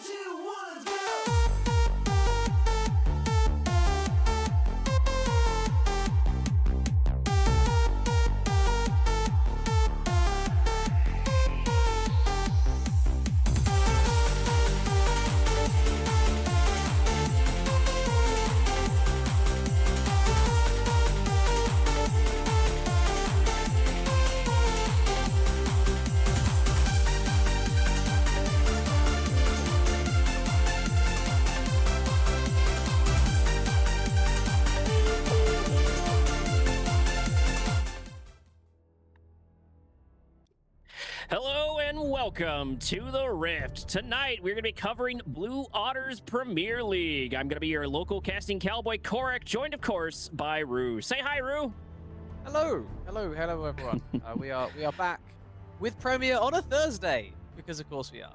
2, 1, let's go! Hello and welcome to the Rift. Tonight we're going to be covering Blue Otters Premier League. I'm going to be your local casting cowboy Korek, joined of course by Rue. Say hi, Rue. Hello, everyone. we are back with Premier on a Thursday because of course we are.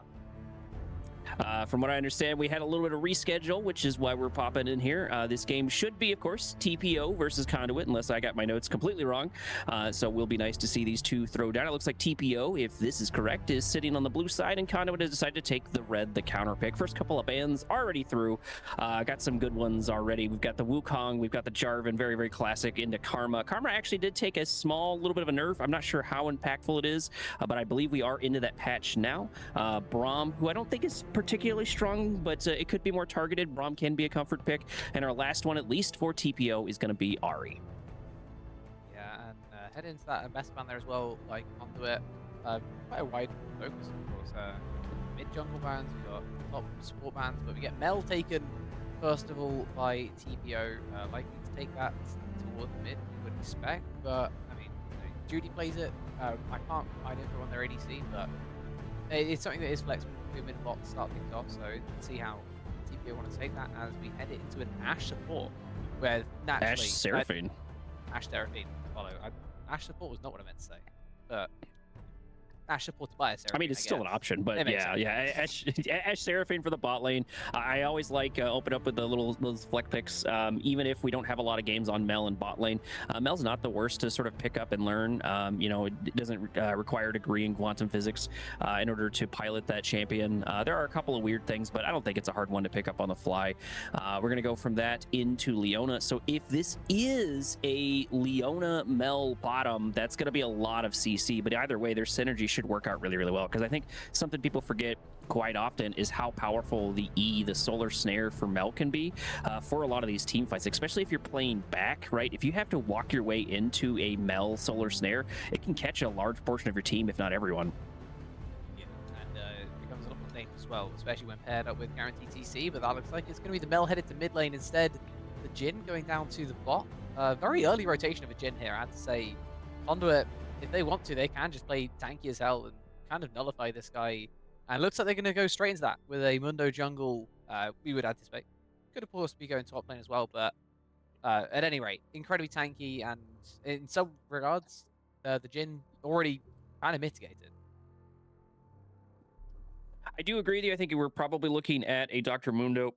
From what I understand, we had a little bit of reschedule, which is why we're popping in here. This game should be, of course, TPO versus Conduit, unless I got my notes completely wrong. So it will be nice to see these two throw down. It looks like TPO, if this is correct, is sitting on the blue side, and Conduit has decided to take the red, the counter pick. First couple of bans already through. Got some good ones already. We've got the Wukong, we've got the Jarvan, very, very classic, into Karma. Karma actually did take a small little bit of a nerf. I'm not sure how impactful it is, but I believe we are into that patch now. Braum, who I don't think is particularly strong, but it could be more targeted. Braum can be a comfort pick. And our last one, at least for TPO, is going to be Ahri. Yeah, and head into that best ban there as well, like Conduit. Quite a wide focus, of course. Mid jungle bans, we've got top support bans, but we get Mel taken first of all by TPO. Likely to take that toward mid, you would expect, but I mean, Judy plays it. I can't find it on their ADC, but it's something that is flexible. Mid bot to start things off, so let's see how TPO want to take that as we head it into an Ashe support, where naturally Ashe Seraphine. Ashe Seraphine follow. Ashe support was not what I meant to say, but Ashe supported by a Seraphine. I mean, it's still an option, but yeah. Ashe Seraphine for the bot lane. I always like open up with the those flex picks, even if we don't have a lot of games on Mel and bot lane. Mel's not the worst to sort of pick up and learn. It doesn't require a degree in quantum physics in order to pilot that champion. There are a couple of weird things, but I don't think it's a hard one to pick up on the fly. We're going to go from that into Leona. So if this is a Leona Mel bottom, that's going to be a lot of CC, but either way, their synergy should work out really, really well, because I think something people forget quite often is how powerful the solar snare for Mel can be for a lot of these team fights, especially if you're playing back, right? If you have to walk your way into a Mel solar snare, it can catch a large portion of your team, if not everyone. Yeah, and it becomes a lot more dangerous as well, especially when paired up with guaranteed TC, but that looks like it's going to be the Mel headed to mid lane instead. The Jhin going down to the bot. Very early rotation of a Jhin here, I have to say. Conduit, if they want to, they can just play tanky as hell and kind of nullify this guy. And it looks like they're going to go straight into that with a Mundo jungle, we would anticipate. Could, of course, be going top lane as well, but at any rate, incredibly tanky, and in some regards, the Jhin already kind of mitigated. I do agree with you. I think we're probably looking at a Dr. Mundo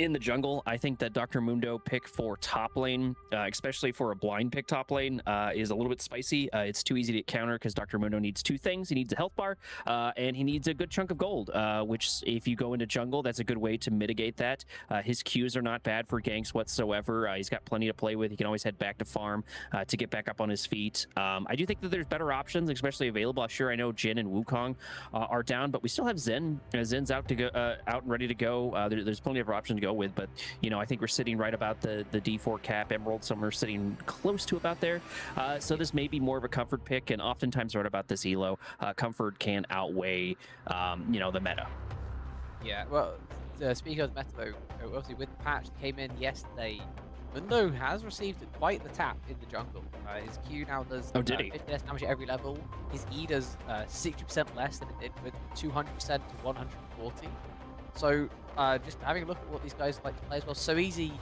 in the jungle. I think that Dr. Mundo pick for top lane, especially for a blind pick top lane, is a little bit spicy. It's too easy to counter because Dr. Mundo needs two things. He needs a health bar, and he needs a good chunk of gold, which if you go into jungle, that's a good way to mitigate that. His Qs are not bad for ganks whatsoever. He's got plenty to play with. He can always head back to farm to get back up on his feet. I do think that there's better options, especially available. Sure, I know Jhin and Wukong are down, but we still have Zen. Zen's out to go, out and ready to go. There's plenty of options to go with, but I think we're sitting right about the D4 cap. Emerald, some are sitting close to about there, so this may be more of a comfort pick, and oftentimes right about this elo, comfort can outweigh the meta. Yeah, well, speaking of meta though, obviously with the patch that came in yesterday, Mundo has received quite the tap in the jungle. His Q now does 50 less damage at every level. His E does 60% less than it did with 200% to 140. So just having a look at what these guys like to play as well. So Easy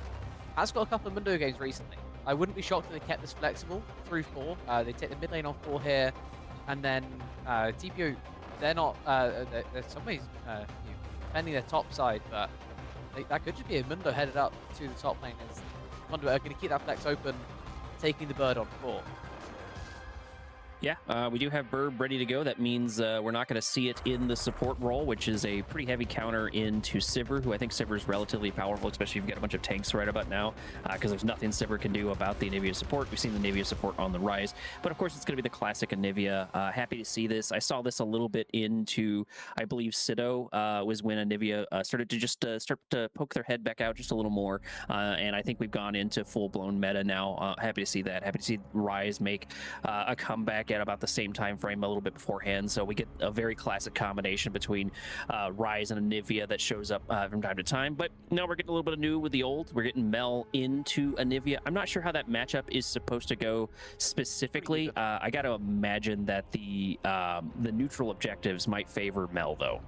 has got a couple of Mundo games recently. I wouldn't be shocked if they kept this flexible through 4. They take the mid lane on 4 here, and then TPO, they're not, they're some ways defending their top side, but that could just be a Mundo headed up to the top lane as Conduit are going to keep that flex open, taking the bird on 4. Yeah, we do have Burb ready to go. That means we're not going to see it in the support role, which is a pretty heavy counter into Sivir, who I think Sivir is relatively powerful, especially if you've got a bunch of tanks right about now, because there's nothing Sivir can do about the Anivia support. We've seen the Anivia support on the rise, but of course it's going to be the classic Anivia. Happy to see this. I saw this a little bit into, I believe, Sido was when Anivia started to just start to poke their head back out just a little more, and I think we've gone into full-blown meta now. Happy to see that. Happy to see Rise make a comeback at about the same time frame, a little bit beforehand. So we get a very classic combination between Rise and Anivia that shows up from time to time. But now we're getting a little bit of new with the old. We're getting Mel into Anivia. I'm not sure how that matchup is supposed to go specifically. I got to imagine that the neutral objectives might favor Mel, though.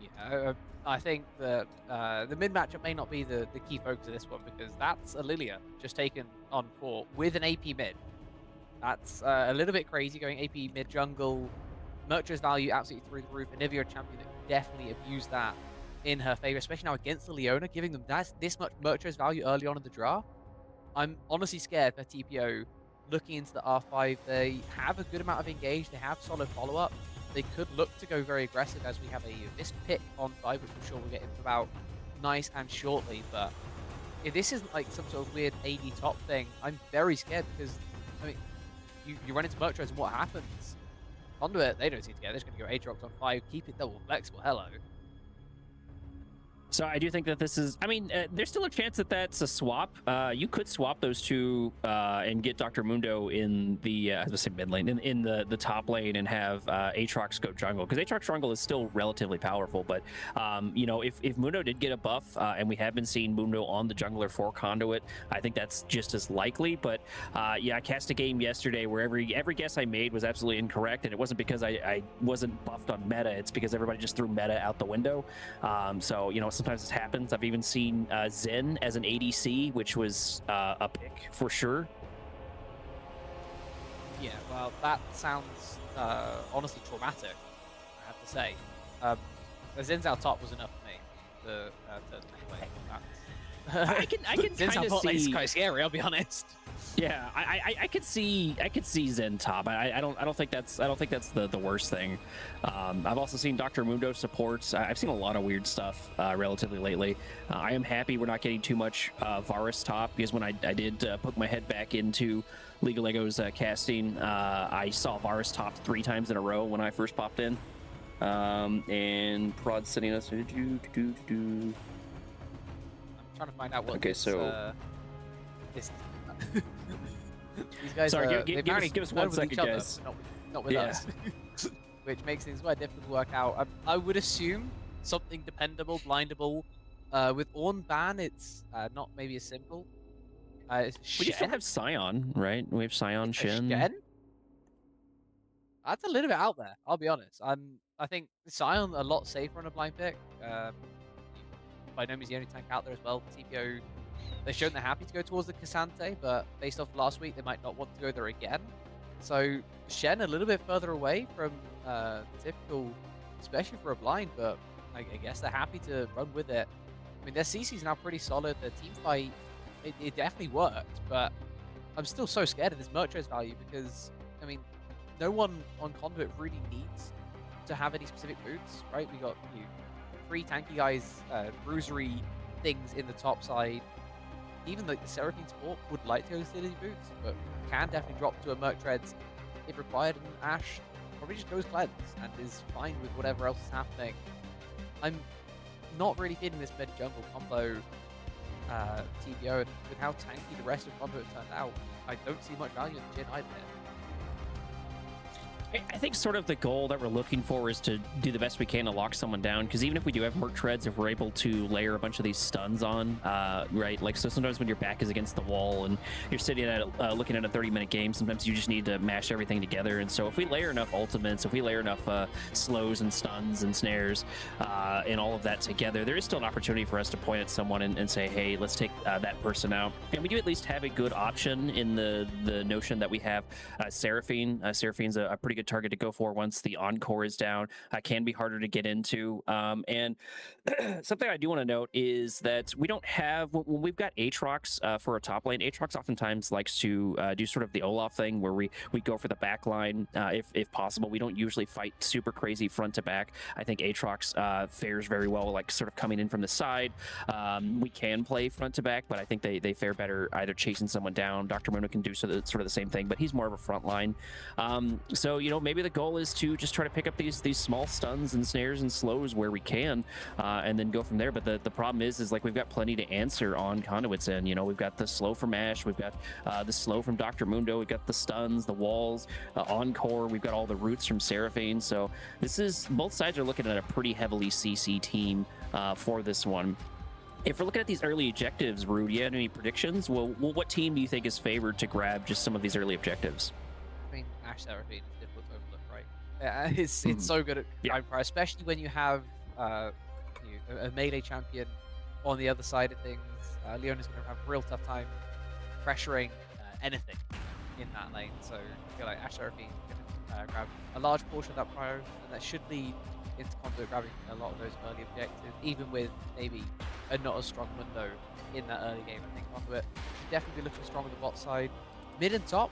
Yeah, I think that the mid matchup may not be the key focus of this one, because that's a Lilia just taken on 4 with an AP mid. That's a little bit crazy, going AP mid jungle. Murtra's value absolutely through the roof. Anivia, a champion that definitely abused that in her favor, especially now against the Leona, giving them this much Murtra's value early on in the draft. I'm honestly scared for TPO looking into the R5. They have a good amount of engage. They have solid follow-up. They could look to go very aggressive, as we have a missed pick on 5, which I'm sure we'll get into about nice and shortly. But if this isn't like some sort of weird AD top thing, I'm very scared, because, I mean, you run into Murtras and what happens? Conduit, they don't seem to get it. They're just going to go Aatrox on 5, keep it double flexible. Hello. So I do think that this is, I mean, there's still a chance that that's a swap. You could swap those two and get Dr. Mundo in the, I was going to say mid lane, in the top lane, and have Aatrox go jungle, because Aatrox jungle is still relatively powerful. But, you know, if Mundo did get a buff, and we have been seeing Mundo on the jungler for Conduit, I think that's just as likely. But yeah, I cast a game yesterday where every guess I made was absolutely incorrect, and it wasn't because I wasn't buffed on meta. It's because everybody just threw meta out the window. So, you know, sometimes this happens. I've even seen Zen as an ADC, which was a pick for sure. Yeah, well, that sounds honestly traumatic, I have to say. Zen's out top was enough for me to play that. I can Zen's kind of see. It's quite scary, I'll be honest. Yeah, I could see Zen top. I don't think that's the worst thing. I've also seen Dr. Mundo supports. I've seen a lot of weird stuff relatively lately. I am happy we're not getting too much Varus top, because when I did poke my head back into League of Legos casting, I saw Varus top 3 times in a row when I first popped in. And Prod sending us. I'm trying to find out what. Okay, so this. These guys sorry, give us 1 second, guys. Not with us. Which makes things quite difficult to work out. I would assume something dependable, blindable. With Ornn ban, it's not maybe as simple. We still have Sion, right? We have Sion Shen. Shen? That's a little bit out there, I'll be honest. I think Sion a lot safer on a blind pick. By no means the only tank out there as well. TPO, they've shown they're happy to go towards the Cassante, but based off last week, they might not want to go there again. So Shen a little bit further away from typical, especially for a blind, but I guess they're happy to run with it. I mean, their CC's now pretty solid. Their team fight, it definitely worked, but I'm still so scared of this Murtra's value, because, I mean, no one on Conduit really needs to have any specific boots, right? We got 3 tanky guys, bruisery things in the top side. Even like the Seraphine support would like to go Silly Boots, but can definitely drop to a Murtra's if required, and Ashe probably just goes Cleanse and is fine with whatever else is happening. I'm not really feeling this mid jungle combo TPO, and with how tanky the rest of Conduit turned out, I don't see much value in the Jhin either. I think sort of the goal that we're looking for is to do the best we can to lock someone down, because even if we do have Merc Treads, if we're able to layer a bunch of these stuns on, right, like, so sometimes when your back is against the wall and you're sitting at looking at a 30-minute game, sometimes you just need to mash everything together. And so if we layer enough ultimates, if we layer enough slows and stuns and snares and all of that together, there is still an opportunity for us to point at someone and say, hey, let's take that person out. And we do at least have a good option in the notion that we have Seraphine. Seraphine's a pretty good good target to go for once the Encore is down. Can be harder to get into. And something I do want to note is that we don't have, when we've got Aatrox for a top lane, Aatrox oftentimes likes to do sort of the Olaf thing where we go for the back line if possible. We don't usually fight super crazy front to back. I think Aatrox fares very well, like sort of coming in from the side. We can play front to back, but I think they fare better either chasing someone down. Dr. Mundo can do sort of the same thing, but he's more of a front line. So, you know, maybe the goal is to just try to pick up these small stuns and snares and slows where we can, and then go from there. But the problem is like we've got plenty to answer on Conduit's end. You know, we've got the slow from Ash, we've got the slow from Dr. Mundo, we've got the stuns, the walls, Encore, we've got all the roots from Seraphine. So this is, both sides are looking at a pretty heavily CC team for this one. If we're looking at these early objectives, Rude, do you have any predictions? Well, what team do you think is favored to grab just some of these early objectives? I mean, Ash Seraphine is difficult to overlook, right? It's so good at time price, especially when you have a melee champion on the other side of things. Leon is going to have a real tough time pressuring anything in that lane. So I feel like Ash Seraphine is going to grab a large portion of that prio, and that should lead into Conduit grabbing a lot of those early objectives, even with maybe a not as strong Mundo in that early game. I think Conduit should definitely be looking strong on the bot side. Mid and top,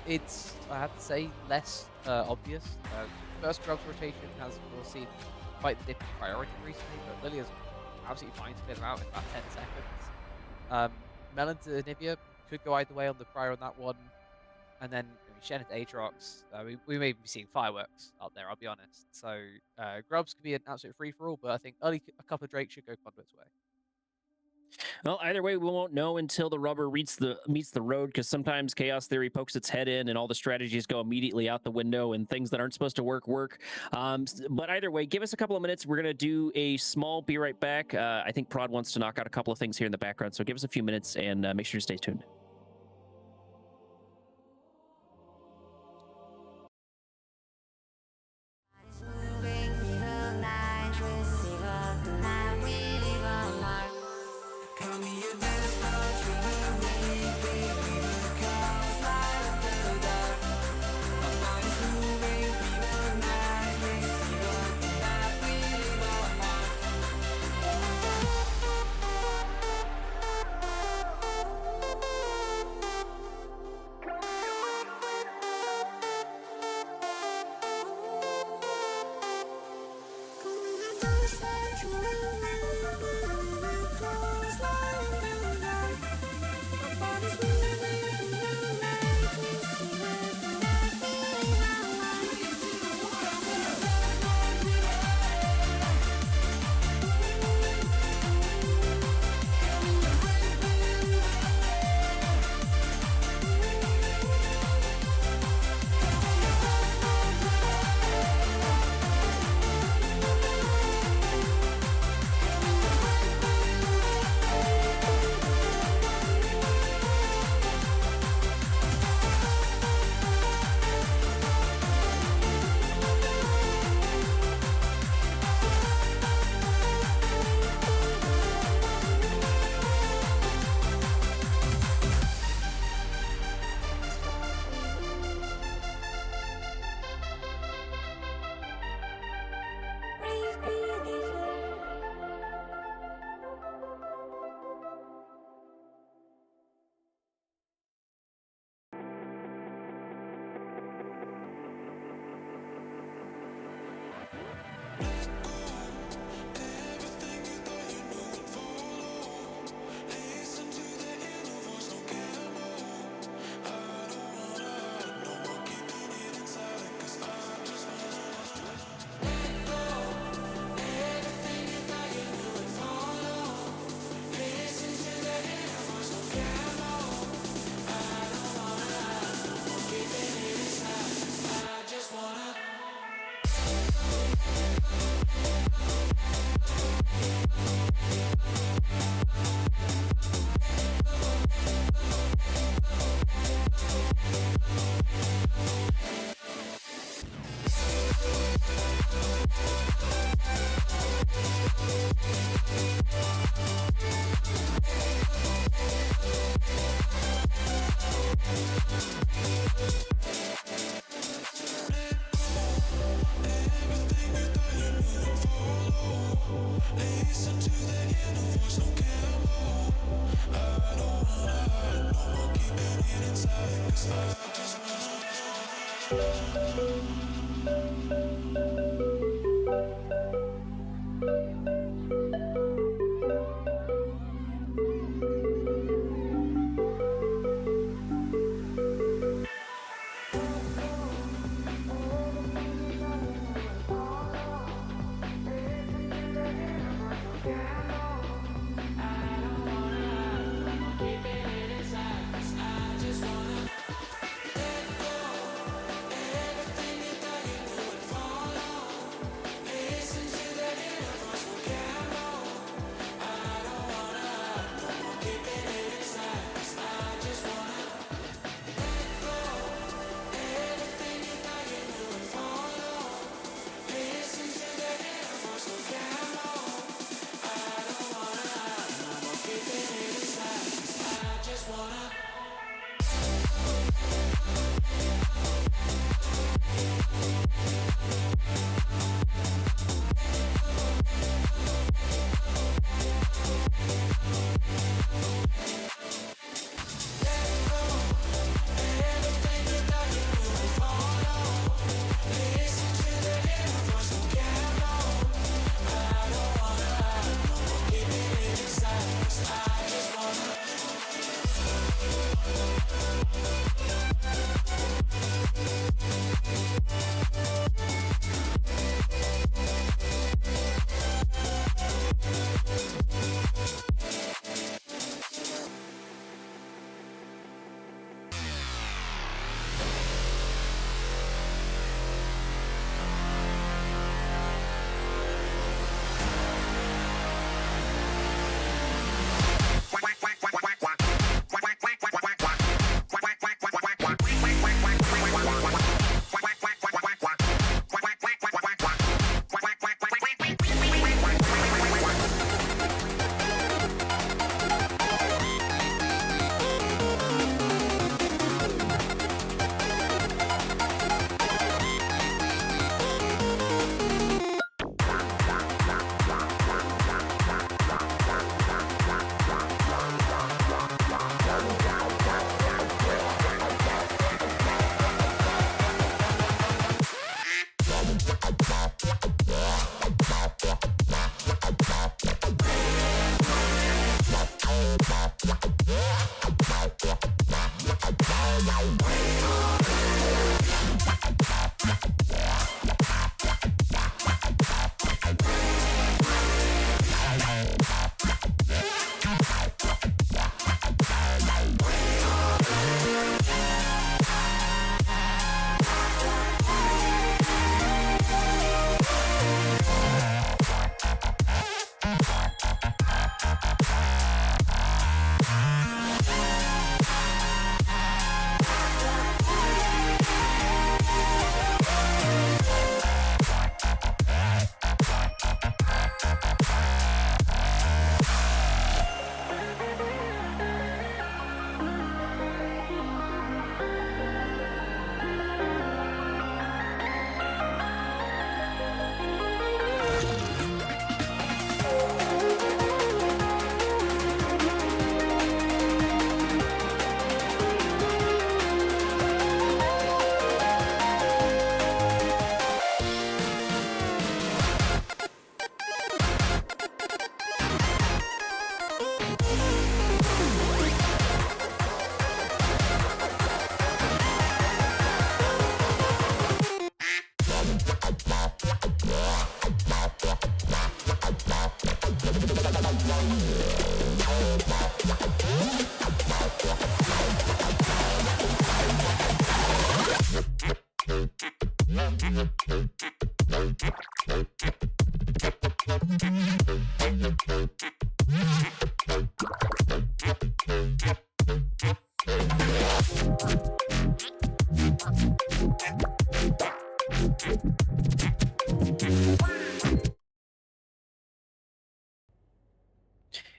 it's I have to say less obvious. First Grub's rotation has we'll see quite the dip in priority recently, but Lilia's absolutely fine to clear them out in about 10 seconds. Melon to Nivea could go either way on the prior on that one, and then Shen to Aatrox, we may be seeing fireworks up there, I'll be honest. So Grubs could be an absolute free-for-all, but I think a couple of Drake should go Conduit's way. Well, either way, we won't know until the rubber meets the road, because sometimes Chaos Theory pokes its head in and all the strategies go immediately out the window and things that aren't supposed to work. But either way, give us a couple of minutes. We're going to do a small be right back. I think Prod wants to knock out a couple of things here in the background, so give us a few minutes and make sure to stay tuned.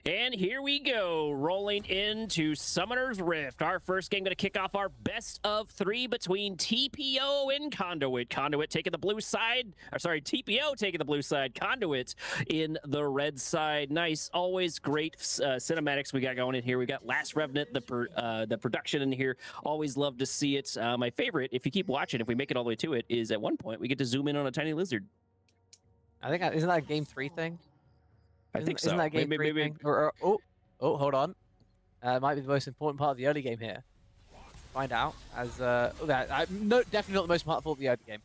And here we go, rolling into Summoner's Rift. Our first game going to kick off our best of 3 between TPO and Conduit. Conduit taking the blue side, or sorry, TPO taking the blue side, Conduit in the red side. Nice, always great cinematics we got going in here. We got Last Revenant, the production in here. Always love to see it. My favorite, if you keep watching, if we make it all the way to it, is at one point we get to zoom in on a tiny lizard. I think isn't that a game 3 thing? I think so. Isn't that game maybe. Thing? Oh, hold on. Might be the most important part of the early game here. Find out as no, definitely not the most important part of the early game.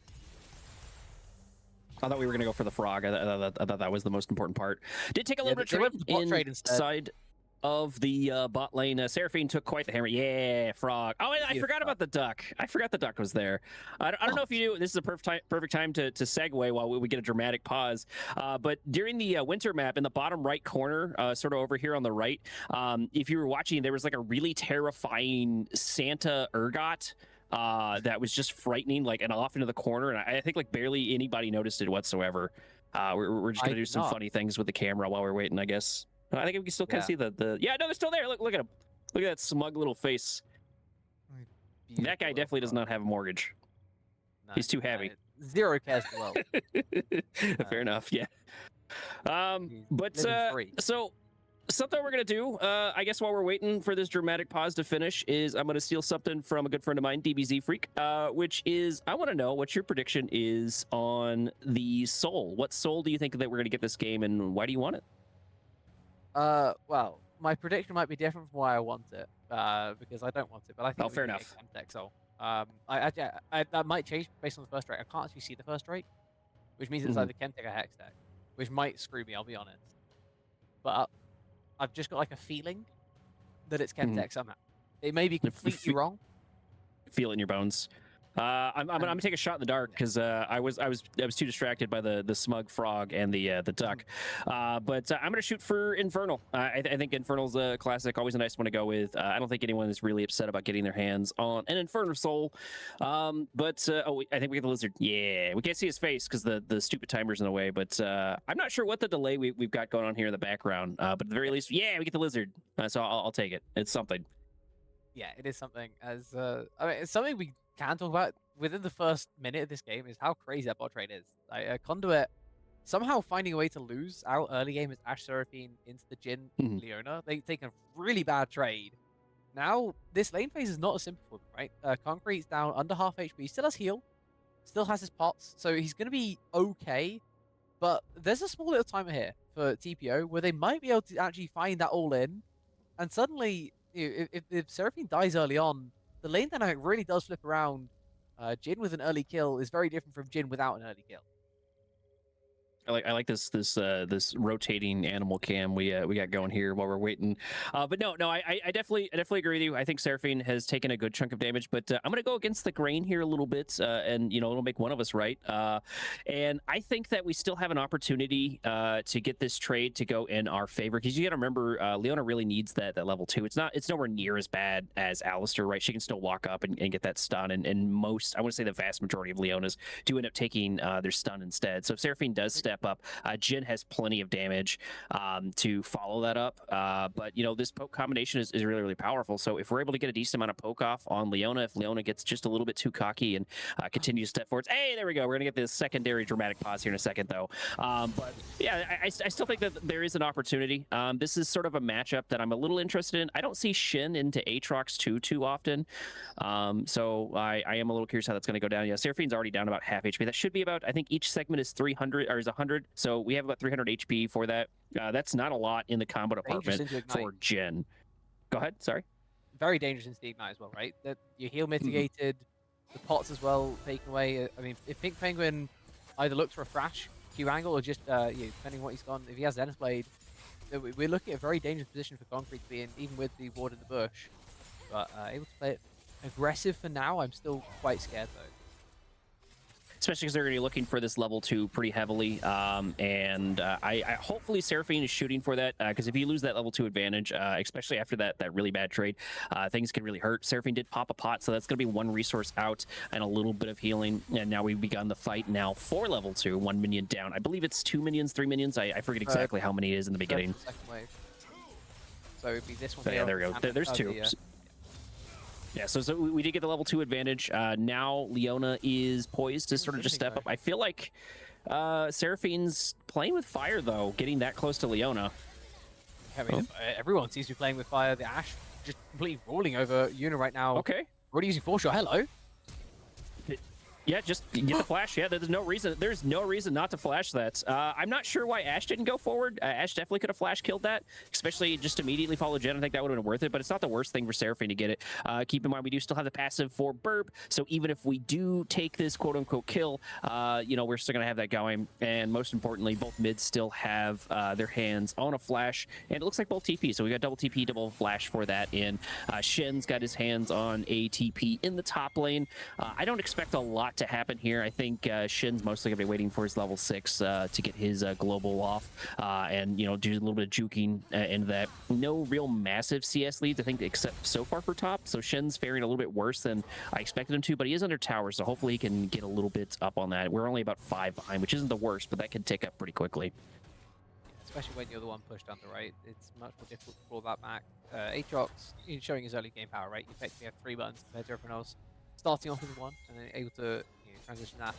I thought we were gonna go for the frog. I thought that was the most important part. Did take a little bit of trade inside of the bot lane. Seraphine took quite the hammer. Yeah, frog. Oh, I forgot about the duck. I forgot the duck was there. I don't know if you knew. This is a perfect time to segue while we get a dramatic pause. But during the winter map in the bottom right corner, sort of over here on the right, if you were watching, there was like a really terrifying Santa ergot. That was just frightening, like, and off into the corner, and I think like barely anybody noticed it whatsoever. We're just gonna do some funny things with the camera while we're waiting, I guess. I think we can still kind of see the yeah, no, they're still there. Look at him. Look at that smug little face. Beautiful. That guy definitely does not have a mortgage. No, he's too heavy. Zero cash well. Fair enough. Yeah. But so something we're gonna do, I guess, while we're waiting for this dramatic pause to finish, is I'm gonna steal something from a good friend of mine, DBZ Freak, which is I want to know what your prediction is on the soul. What soul do you think that we're gonna get this game, and why do you want it? Well, my prediction might be different from why I want it, because I don't want it, but I think fair enough. Soul. That might change based on the first rate. I can't actually see the first rate, which means it's either Chemtech or Hex Tech, which might screw me, I'll be honest. But I've just got like a feeling that it's Chemtech somehow. It may be completely wrong. Feel it in your bones. I'm gonna take a shot in the dark because I was too distracted by the smug frog and the duck. But I'm gonna shoot for Infernal. I think Infernal's a classic, always a nice one to go with. I don't think anyone is really upset about getting their hands on an Infernal Soul. But I think we get the lizard. Yeah, we can't see his face because the stupid timer's in the way. But I'm not sure what the delay we've got going on here in the background. But at the very least, yeah, we get the lizard. So I'll take it. It's something. Yeah, it is something. As I mean, it's something we can talk about within the first minute of this game is how crazy that bot trade is. Conduit somehow finding a way to lose our early game as Ashe Seraphine into the Jhin Leona. They take a really bad trade. Now this lane phase is not as simple for them, right? Concrete's down under half HP, still has heal, still has his pots, so he's gonna be okay. But there's a small little timer here for TPO where they might be able to actually find that all in, and suddenly, if Seraphine dies early on, the lane dynamic really does flip around. Jhin with an early kill is very different from Jhin without an early kill. I like this rotating animal cam we got going here while we're waiting. But no, I definitely agree with you. I think Seraphine has taken a good chunk of damage, but I'm gonna go against the grain here a little bit, and it'll make one of us right. And I think that we still have an opportunity to get this trade to go in our favor, because you got to remember, Leona really needs that level 2. It's nowhere near as bad as Alistar, right? She can still walk up and get that stun, and most, I want to say the vast majority of Leonas do end up taking their stun instead. So if Seraphine does step up, Jhin has plenty of damage to follow that up, but this poke combination is really, really powerful. So if we're able to get a decent amount of poke off on Leona, if Leona gets just a little bit too cocky and continues to step forwards, hey, there we go. We're gonna get this secondary dramatic pause here in a second, though. But yeah, I still think that there is an opportunity. This is sort of a matchup that I'm a little interested in. I don't see Shin into Aatrox too often, so I am a little curious how that's going to go down. Yeah, Seraphine's already down about half HP. That should be about, I think each segment is 300 or is 100, so we have about 300 HP for that. That's not a lot in the combo department for Jhin. Go ahead, sorry. Very dangerous into the Ignite as well, right? That your heal mitigated, the pots as well taken away. I mean, if Pink Penguin either looks for a thrash Q angle or just depending on what he's gone, if he has Zenith Blade, we're looking at a very dangerous position for Concrete to be in, even with the ward in the bush. But able to play it aggressive for now. I'm still quite scared though. Especially because they're going to be looking for this level 2 pretty heavily. And I hopefully Seraphine is shooting for that, because if you lose that level 2 advantage, especially after that really bad trade, things can really hurt. Seraphine did pop a pot, so that's going to be one resource out and a little bit of healing. And now we've begun the fight now for level 2, 1 minion down. I believe it's 2 minions, 3 minions. I forget exactly how many it is in the beginning. So it'd be this one. So, yeah, there we go. There's two. Yeah, so we did get the level 2 advantage. Now Leona is poised to sort of just step up. I feel like Seraphine's playing with fire, though, getting that close to Leona. I mean, everyone seems to be playing with fire. The Ashe just completely rolling over Yuna right now. Okay. Already using 4-shot. Hello. Yeah, just get the flash. Yeah, there's no reason not to flash that. I'm not sure why Ashe didn't go forward. Ashe definitely could have flash killed that, especially just immediately follow Jen. I think that would have been worth it, but it's not the worst thing for Seraphine to get it. Keep in mind, we do still have the passive for Burp, so even if we do take this quote-unquote kill, you know, we're still going to have that going. And most importantly, both mids still have their hands on a flash, and it looks like both TP, so we got double TP, double flash for that in. Shen's got his hands on a TP in the top lane. I don't expect a lot to happen here. I think Shin's mostly gonna be waiting for his level 6 to get his global off and, you know, do a little bit of juking into that. No real massive CS leads, I think, except so far for top. So Shin's faring a little bit worse than I expected him to, but he is under tower, so hopefully he can get a little bit up on that. We're only about 5 behind, which isn't the worst, but that can tick up pretty quickly. Especially when you're the one pushed on the right, it's much more difficult to pull that back. Aatrox showing his early game power, right? You effectively have 3 buttons compared to everyone else. Starting off with 1 and then able to transition that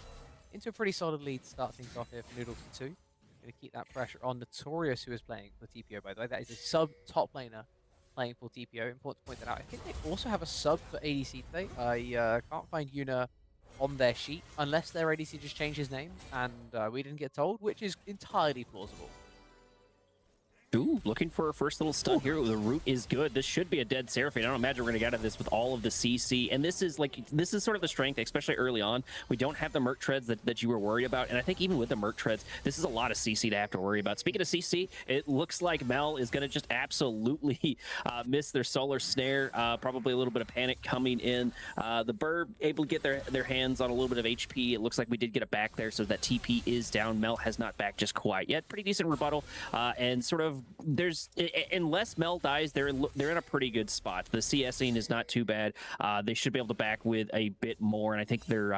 into a pretty solid lead to start things off here for Noodle for 2. Going to keep that pressure on Notorious, who is playing for TPO, by the way. That is a sub top laner playing for TPO. Important to point that out. I think they also have a sub for ADC today. I can't find Yuna on their sheet unless their ADC just changed his name and we didn't get told, which is entirely plausible. Ooh, looking for a first little stun here. The root is good. This should be a dead Seraphine. I don't imagine we're going to get out of this with all of the CC. And this is sort of the strength, especially early on. We don't have the Merc Treads that you were worried about. And I think even with the Merc Treads, this is a lot of CC to have to worry about. Speaking of CC, it looks like Mel is going to just absolutely miss their Solar Snare. Probably a little bit of panic coming in. The Burb able to get their hands on a little bit of HP. It looks like we did get it back there, so that TP is down. Mel has not backed just quite yet. Pretty decent rebuttal. And sort of unless Mel dies, they're in a pretty good spot. The CSing is not too bad. They should be able to back with a bit more, and I think they're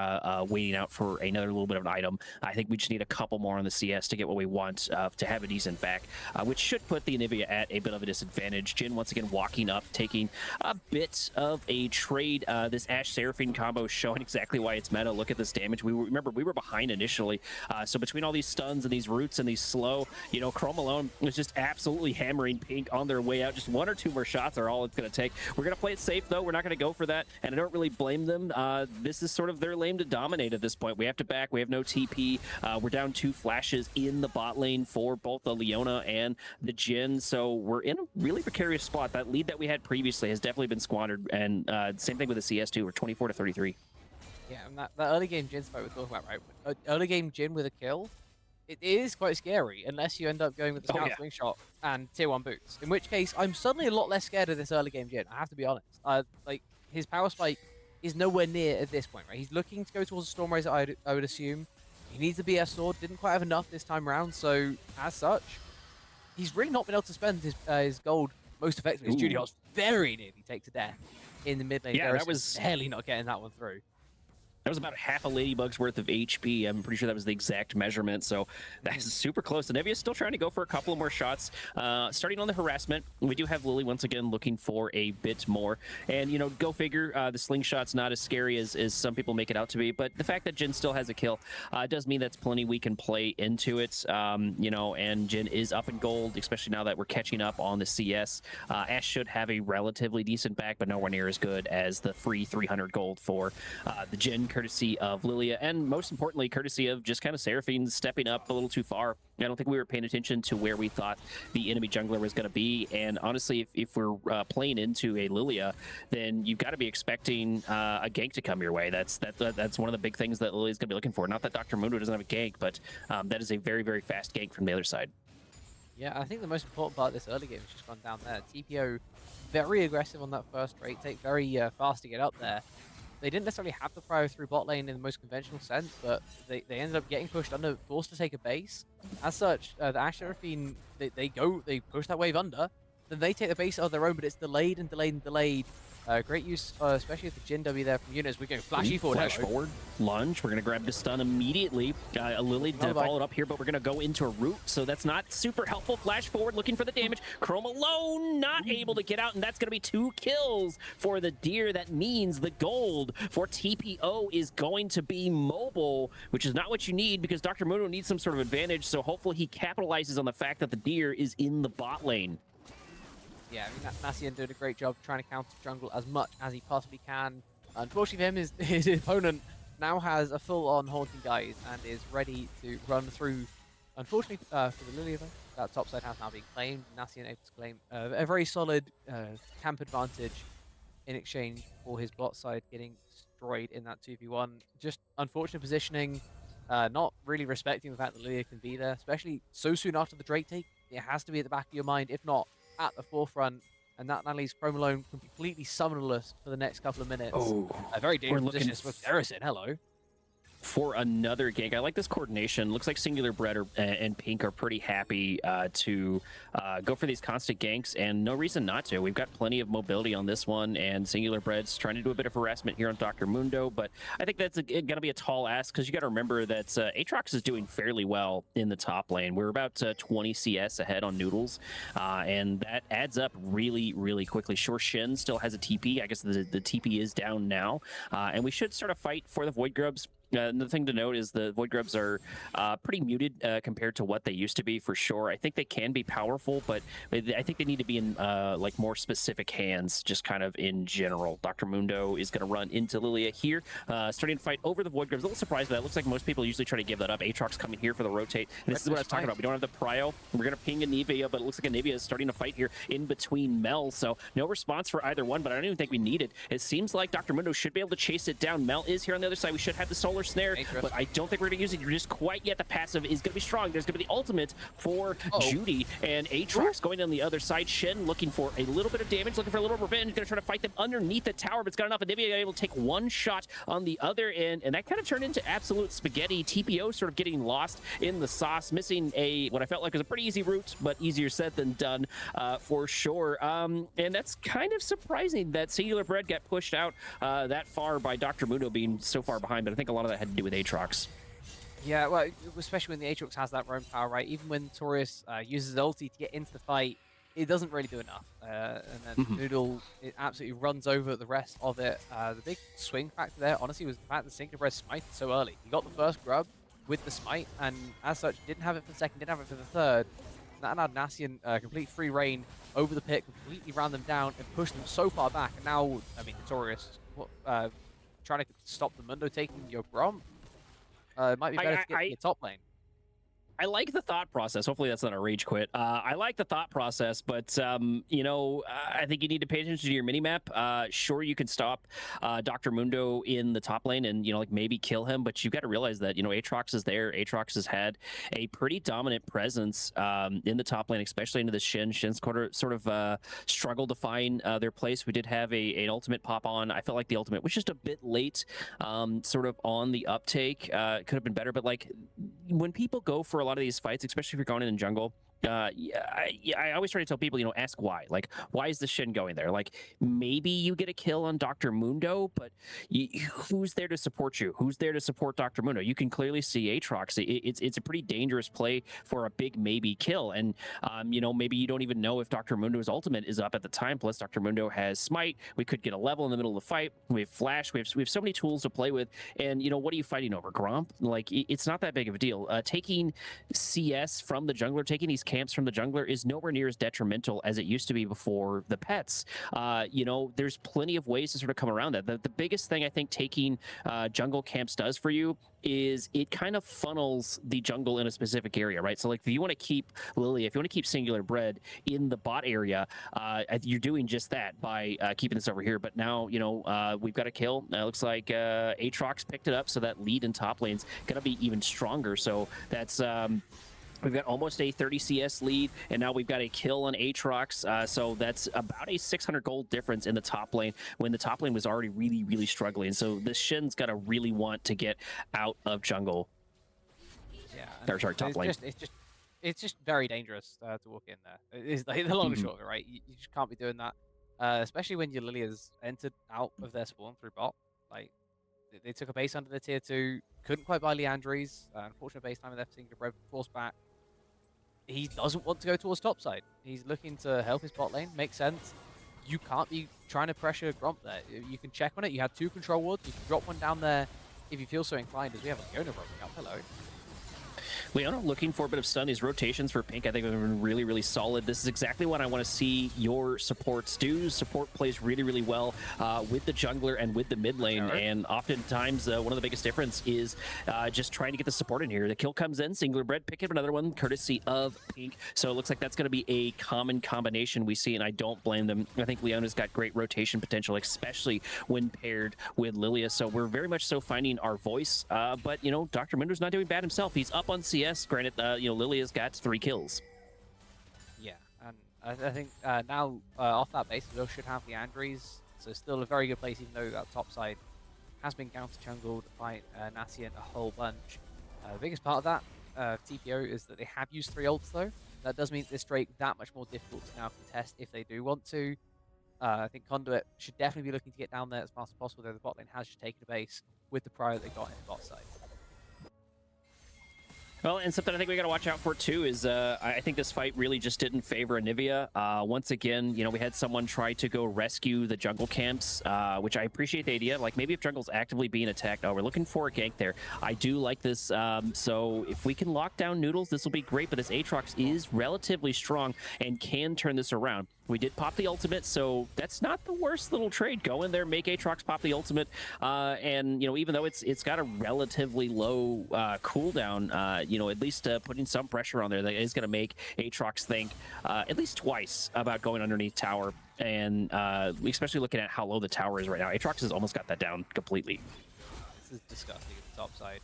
waiting out for another little bit of an item. I think we just need a couple more on the CS to get what we want to have a decent back, which should put the Anivia at a bit of a disadvantage. Jin once again walking up, taking a bit of a trade. This Ashe Seraphine combo is showing exactly why it's meta. Look at this damage. Remember we were behind initially, so between all these stuns and these roots and these slow, you know, Chrome alone was just absolutely hammering Pink on their way out. Just 1 or 2 more shots are all it's going to take. We're going to play it safe, though. We're not going to go for that, and I don't really blame them. This is sort of their lane to dominate at this point. We have to back. We have no TP. We're down 2 flashes in the bot lane for both the Leona and the Jhin, so we're in a really precarious spot. That lead that we had previously has definitely been squandered, and same thing with the CS2. We're 24 to 33. Yeah, and that early game Jhin fight we're talking about, right? Early game Jhin with a kill, it is quite scary unless you end up going with the Scout Swing Shot and Tier 1 boots. In which case, I'm suddenly a lot less scared of this early game Jhin, I have to be honest. Like, his power spike is nowhere near at this point, right? He's looking to go towards a Storm Razor, I would assume. He needs the BS Sword, didn't quite have enough this time around, so as such, he's really not been able to spend his gold most effectively. His Judy Hot's very nearly take to death in the mid lane. Yeah, that was barely not getting that one through. That was about half a Ladybug's worth of HP. I'm pretty sure that was the exact measurement, so that's super close. Nevia's still trying to go for a couple of more shots. Starting on the harassment, we do have Lily once again looking for a bit more. And, you know, go figure, the slingshot's not as scary as some people make it out to be, but the fact that Jhin still has a kill does mean that's plenty we can play into it. You know, and Jhin is up in gold, especially now that we're catching up on the CS. Ashe should have a relatively decent back, but nowhere near as good as the free 300 gold for the Jhin, courtesy of Lilia, and most importantly, courtesy of just kind of Seraphine stepping up a little too far. I don't think we were paying attention to where we thought the enemy jungler was going to be, and honestly, if we're playing into a Lilia, then you've got to be expecting a gank to come your way. That's one of the big things that Lilia's going to be looking for. Not that Dr. Mundo doesn't have a gank, but that is a very, very fast gank from the other side. Yeah, I think the most important part of this early game has just gone down there. TPO very aggressive on that first rate take, very fast to get up there. They didn't necessarily have the prio through bot lane in the most conventional sense, but they ended up getting pushed under, forced to take a base. As such, the Ashe Seraphine, they push that wave under, then they take the base of their own, but it's delayed and delayed and delayed. Great use, especially with the Jin W there from Yunus. We're going flashy forward. Flash forward, lunge. We're going to grab the stun immediately. Lily to follow it up here, but we're going to go into a root, so that's not super helpful. Flash forward, looking for the damage. Chrome alone, not able to get out, and that's going to be 2 kills for the deer. That means the gold for TPO is going to be mobile, which is not what you need because Dr. Mundo needs some sort of advantage, so hopefully he capitalizes on the fact that the deer is in the bot lane. Yeah, I mean, Nassian doing a great job trying to counter jungle as much as he possibly can. Unfortunately for him, his opponent now has a full-on Haunting Guise and is ready to run through. Unfortunately for the Lilia, though, that topside house now being claimed. Nassian able to claim a very solid camp advantage in exchange for his bot side getting destroyed in that 2v1. Just unfortunate positioning, not really respecting the fact that Lilia can be there, especially so soon after the Drake take. It has to be at the back of your mind, if not at the forefront, and that leaves Chrome alone completely summonerless for the next couple of minutes. Oh, a very dangerous position with Harrison. Hello. For another gank. I like this coordination. Looks like Singular Bread and Pink are pretty happy to go for these constant ganks, and no reason not to. We've got plenty of mobility on this one, and Singular Bread's trying to do a bit of harassment here on Dr. Mundo, but I think that's going to be a tall ask because you got to remember that Aatrox is doing fairly well in the top lane. We're about 20 CS ahead on Noodles, and that adds up really, really quickly. Sure, Shin still has a TP. I guess the TP is down now, and we should start a fight for the Void Grubs. Another thing to note is the Void Grubs are pretty muted compared to what they used to be, for sure. I think they can be powerful, but I think they need to be in like more specific hands, just kind of in general. Dr. Mundo is going to run into Lilia here, starting to fight over the Void Grubs. A little surprised by that. Looks like most people usually try to give that up. Aatrox coming here for the rotate. And this is what I was talking about. We don't have the prio. We're going to ping Anivia, but it looks like Anivia is starting to fight here in between Mel, so no response for either one, but I don't even think we need it. It seems like Dr. Mundo should be able to chase it down. Mel is here on the other side. We should have the Solar Snare, but I don't think we're going to use it just quite yet. The passive is going to be strong. There's going to be the ultimate for Judy, and Aatrox going on the other side. Shen looking for a little bit of damage, looking for a little revenge. Going to try to fight them underneath the tower, but it's got enough. Anivia able to take one shot on the other end, and that kind of turned into absolute spaghetti. TPO sort of getting lost in the sauce, missing what I felt like was a pretty easy route, but easier said than done for sure. And that's kind of surprising that Singular Bread got pushed out that far by Dr. Mundo being so far behind, but I think a lot of that had to do with Aatrox. Yeah, well, especially when the Aatrox has that roam power, right? Even when Torius uses ulti to get into the fight, it doesn't really do enough. And then Noodle, it absolutely runs over the rest of it. The big swing factor there, honestly, was the fact that Singular Bread smited so early. He got the first grub with the smite, and as such, didn't have it for the second, didn't have it for the third. That allowed Nassian complete free reign over the pit, completely ran them down and pushed them so far back. And now, I mean, Torius trying to stop the Mundo taking your Grom. It might be better to get to the top lane. I like the thought process. Hopefully that's not a rage quit. I like the thought process, but, you know, I think you need to pay attention to your minimap. Sure, you can stop Dr. Mundo in the top lane and, you know, like maybe kill him, but you've got to realize that, you know, Aatrox is there. Aatrox has had a pretty dominant presence in the top lane, especially into the Shin. Shin's sort of struggled to find their place. We did have an ultimate pop on. I felt like the ultimate was just a bit late, sort of on the uptake. Could have been better, but like when people go for a lot of these fights, especially if you're going in the jungle, I always try to tell people, you know, ask why. Like, why is the Shin going there? Like, maybe you get a kill on Dr. Mundo, but who's there to support you? Who's there to support Dr. Mundo? You can clearly see Aatrox. It's a pretty dangerous play for a big maybe kill. And, you know, maybe you don't even know if Dr. Mundo's ultimate is up at the time. Plus, Dr. Mundo has Smite. We could get a level in the middle of the fight. We have Flash. We have so many tools to play with. And, you know, what are you fighting over? Gromp? Like, it's not that big of a deal. Taking CS from the jungler, taking these camps from the jungler is nowhere near as detrimental as it used to be before the pets. You know, there's plenty of ways to sort of come around that. The biggest thing I think taking jungle camps does for you is it kind of funnels the jungle in a specific area, right? So like if you want to keep Lily, if you want to keep Singular Bread in the bot area, you're doing just that by keeping this over here. But now, you know, we've got a kill. It looks like Aatrox picked it up, so that lead in top lane's gonna be even stronger. So that's we've got almost a 30 CS lead, and now we've got a kill on Aatrox, so that's about a 600 gold difference in the top lane when the top lane was already really, really struggling. So this Shin's got to really want to get out of jungle. Yeah, or sorry, top lane. It's just very dangerous to walk in there. It's like the long and short of it, right? You just can't be doing that. especially when your Lilia's entered out of their spawn through bot. Like, they took a base under the tier 2, couldn't quite buy Leandries. Unfortunate base time with their single bread forced back. He doesn't want to go towards topside. He's looking to help his bot lane. Makes sense. You can't be trying to pressure Gromp there. You can check on it. You have 2 control wards. You can drop one down there if you feel so inclined, as we have a Leona rolling up. Hello. Leona looking for a bit of stun. These rotations for Pink, I think, have been really, really solid. This is exactly what I want to see your supports do. Support plays really, really well with the jungler and with the mid lane. And oftentimes, one of the biggest difference is just trying to get the support in here. The kill comes in, singular bread, pick up another one, courtesy of Pink. So it looks like that's going to be a common combination we see, and I don't blame them. I think Leona's got great rotation potential, especially when paired with Lilia. So we're very much so finding our voice. But, you know, Dr. Mundo's not doing bad himself. He's up on CS. Granted, you know, Lilia's got 3 kills. Yeah, and I think now off that base, we should have Leandries, so still a very good place, even though that top side has been counter-jungled by Nascent a whole bunch. The biggest part of that TPO is that they have used 3 ults, though. That does mean this Drake that much more difficult to now contest if they do want to. I think Conduit should definitely be looking to get down there as fast as possible, though the bot lane has just taken a base with the prior they got in the bot side. Well, and something I think we got to watch out for, too, is I think this fight really just didn't favor Anivia. Once again, you know, we had someone try to go rescue the jungle camps, which I appreciate the idea. Like, maybe if jungle's actively being attacked, we're looking for a gank there. I do like this. So if we can lock down Noodles, this will be great. But this Aatrox is relatively strong and can turn this around. We did pop the ultimate, so that's not the worst little trade. Go in there, make Aatrox pop the ultimate, and, you know, even though it's got a relatively low cooldown, you know, at least putting some pressure on there that is going to make Aatrox think at least twice about going underneath tower, and especially looking at how low the tower is right now. Aatrox has almost got that down completely. This is disgusting at the top side.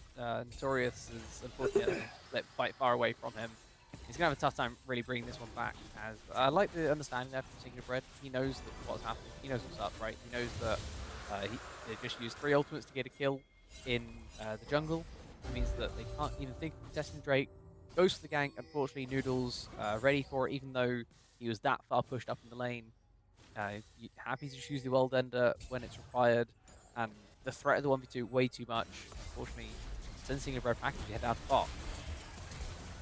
Notorious is unfortunately quite far away from him. He's going to have a tough time really bringing this one back. As I like the understanding there from Singular Bread. He knows that what's happening. He knows what's up, right? He knows that they just used 3 ultimates to get a kill in the jungle. It means that they can't even think of contesting Drake. Goes for the gank. Unfortunately, Noodles ready for it, even though he was that far pushed up in the lane. Happy to choose the World Ender when it's required. And the threat of the 1v2 way too much. Unfortunately, sends Singular Bread back to head out the bot.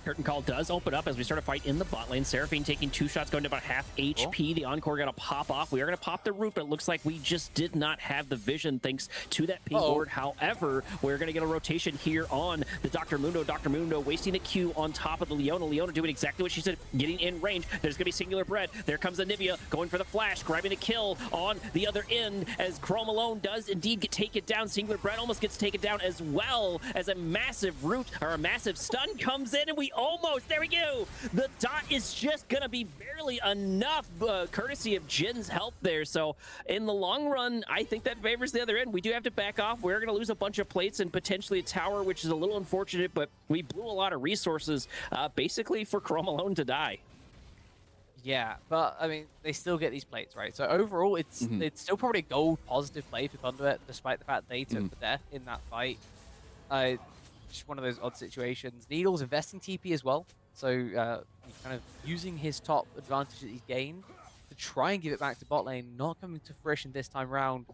Curtain call does open up as we start a fight in the bot lane. Seraphine taking 2 shots, going to about half HP. The Encore going to pop off. We are going to pop the root, but it looks like we just did not have the vision thanks to that pink ward. However, we're going to get a rotation here on the Dr. Mundo. Dr. Mundo wasting the Q on top of the Leona. Leona doing exactly what she said, getting in range. There's going to be Singular Bread. There comes Anivia going for the flash, grabbing a kill on the other end as Chrome alone does indeed take it down. Singular Bread almost gets taken down as well as a massive root or a massive stun comes in, and we almost, there we go. The dot is just gonna be barely enough, courtesy of Jin's help there. So in the long run, I think that favors the other end. We do have to back off. We're gonna lose a bunch of plates and potentially a tower, which is a little unfortunate, but we blew a lot of resources basically for Chrome alone to die. Yeah, but I mean, they still get these plates, right? So overall, it's still probably a gold positive play for Conduit, despite the fact they took the death in that fight. Just one of those odd situations. Needle's investing TP as well, so he's kind of using his top advantage that he's gained to try and give it back to bot lane. Not coming to fruition this time round.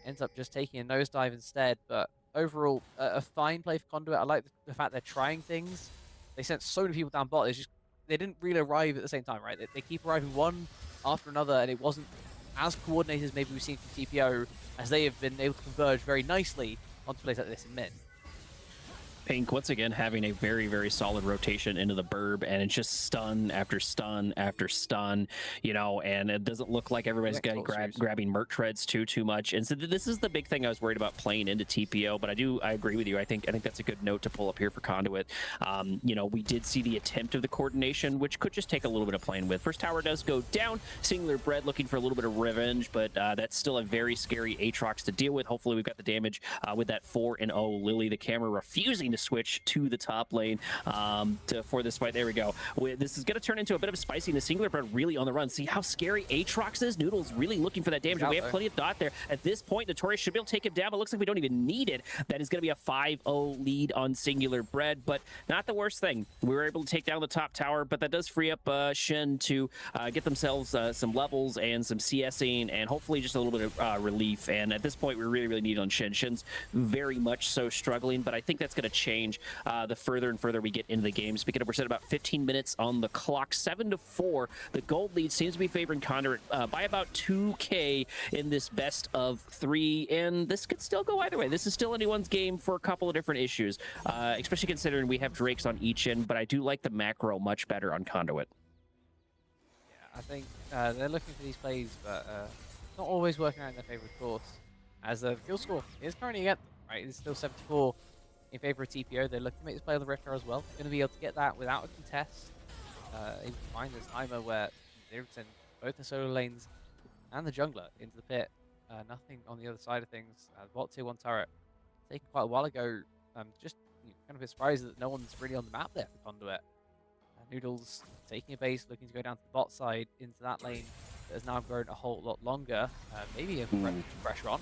Ends up just taking a nosedive instead. But overall, a fine play for Conduit. I like the fact they're trying things. They sent so many people down bot. They didn't really arrive at the same time, right? They keep arriving one after another, and it wasn't as coordinated as maybe we've seen from TPO, as they have been able to converge very nicely onto plays like this in mid. Pink, once again, having a very, very solid rotation into the burb, and it's just stun after stun after stun, you know, and it doesn't look like everybody's getting grabbing Merc Treads too much. And so this is the big thing I was worried about playing into TPO, but I agree with you. I think that's a good note to pull up here for Conduit. You know, we did see the attempt of the coordination, which could just take a little bit of playing with. First tower does go down. Singular Bread looking for a little bit of revenge, but that's still a very scary Aatrox to deal with. Hopefully we've got the damage with that 4-0 Lily. The camera refusing to switch to the top lane for this fight. There we go. This is going to turn into a bit of a spicy, and the singular bread really on the run. See how scary Aatrox is? Noodle's really looking for that damage. We have plenty of dot there. At this point, Notorious should be able to take him down, but it looks like we don't even need it. That is going to be a 5-0 lead on singular bread, but not the worst thing. We were able to take down the top tower, but that does free up Shen to get themselves some levels and some CSing, and hopefully just a little bit of relief. And at this point, we really need on Shen. Shen's very much so struggling, but I think that's going to change the further and further we get into the game. Speaking of, we're at about 15 minutes on the clock, 7-4. The gold lead seems to be favoring Conduit by about 2K in this best of 3, and this could still go either way. This is still anyone's game for a couple of different issues, especially considering we have Drakes on each end, but I do like the macro much better on Conduit. Yeah, I think they're looking for these plays, but not always working out in their favor, of course, as the kill score is currently against them, right? It's still 74 in favor of TPO. They're looking to make this play of the Rifter as well. Going to be able to get that without a contest. Able to find this timer where they've sent both the solo lanes and the jungler into the pit. Nothing on the other side of things. Bot tier 1 turret taken quite a while ago. Just kind of a bit surprised that no one's really on the map there for Conduit. Noodles taking a base, looking to go down to the bot side into that lane that has now grown a whole lot longer. Maybe a pressure on.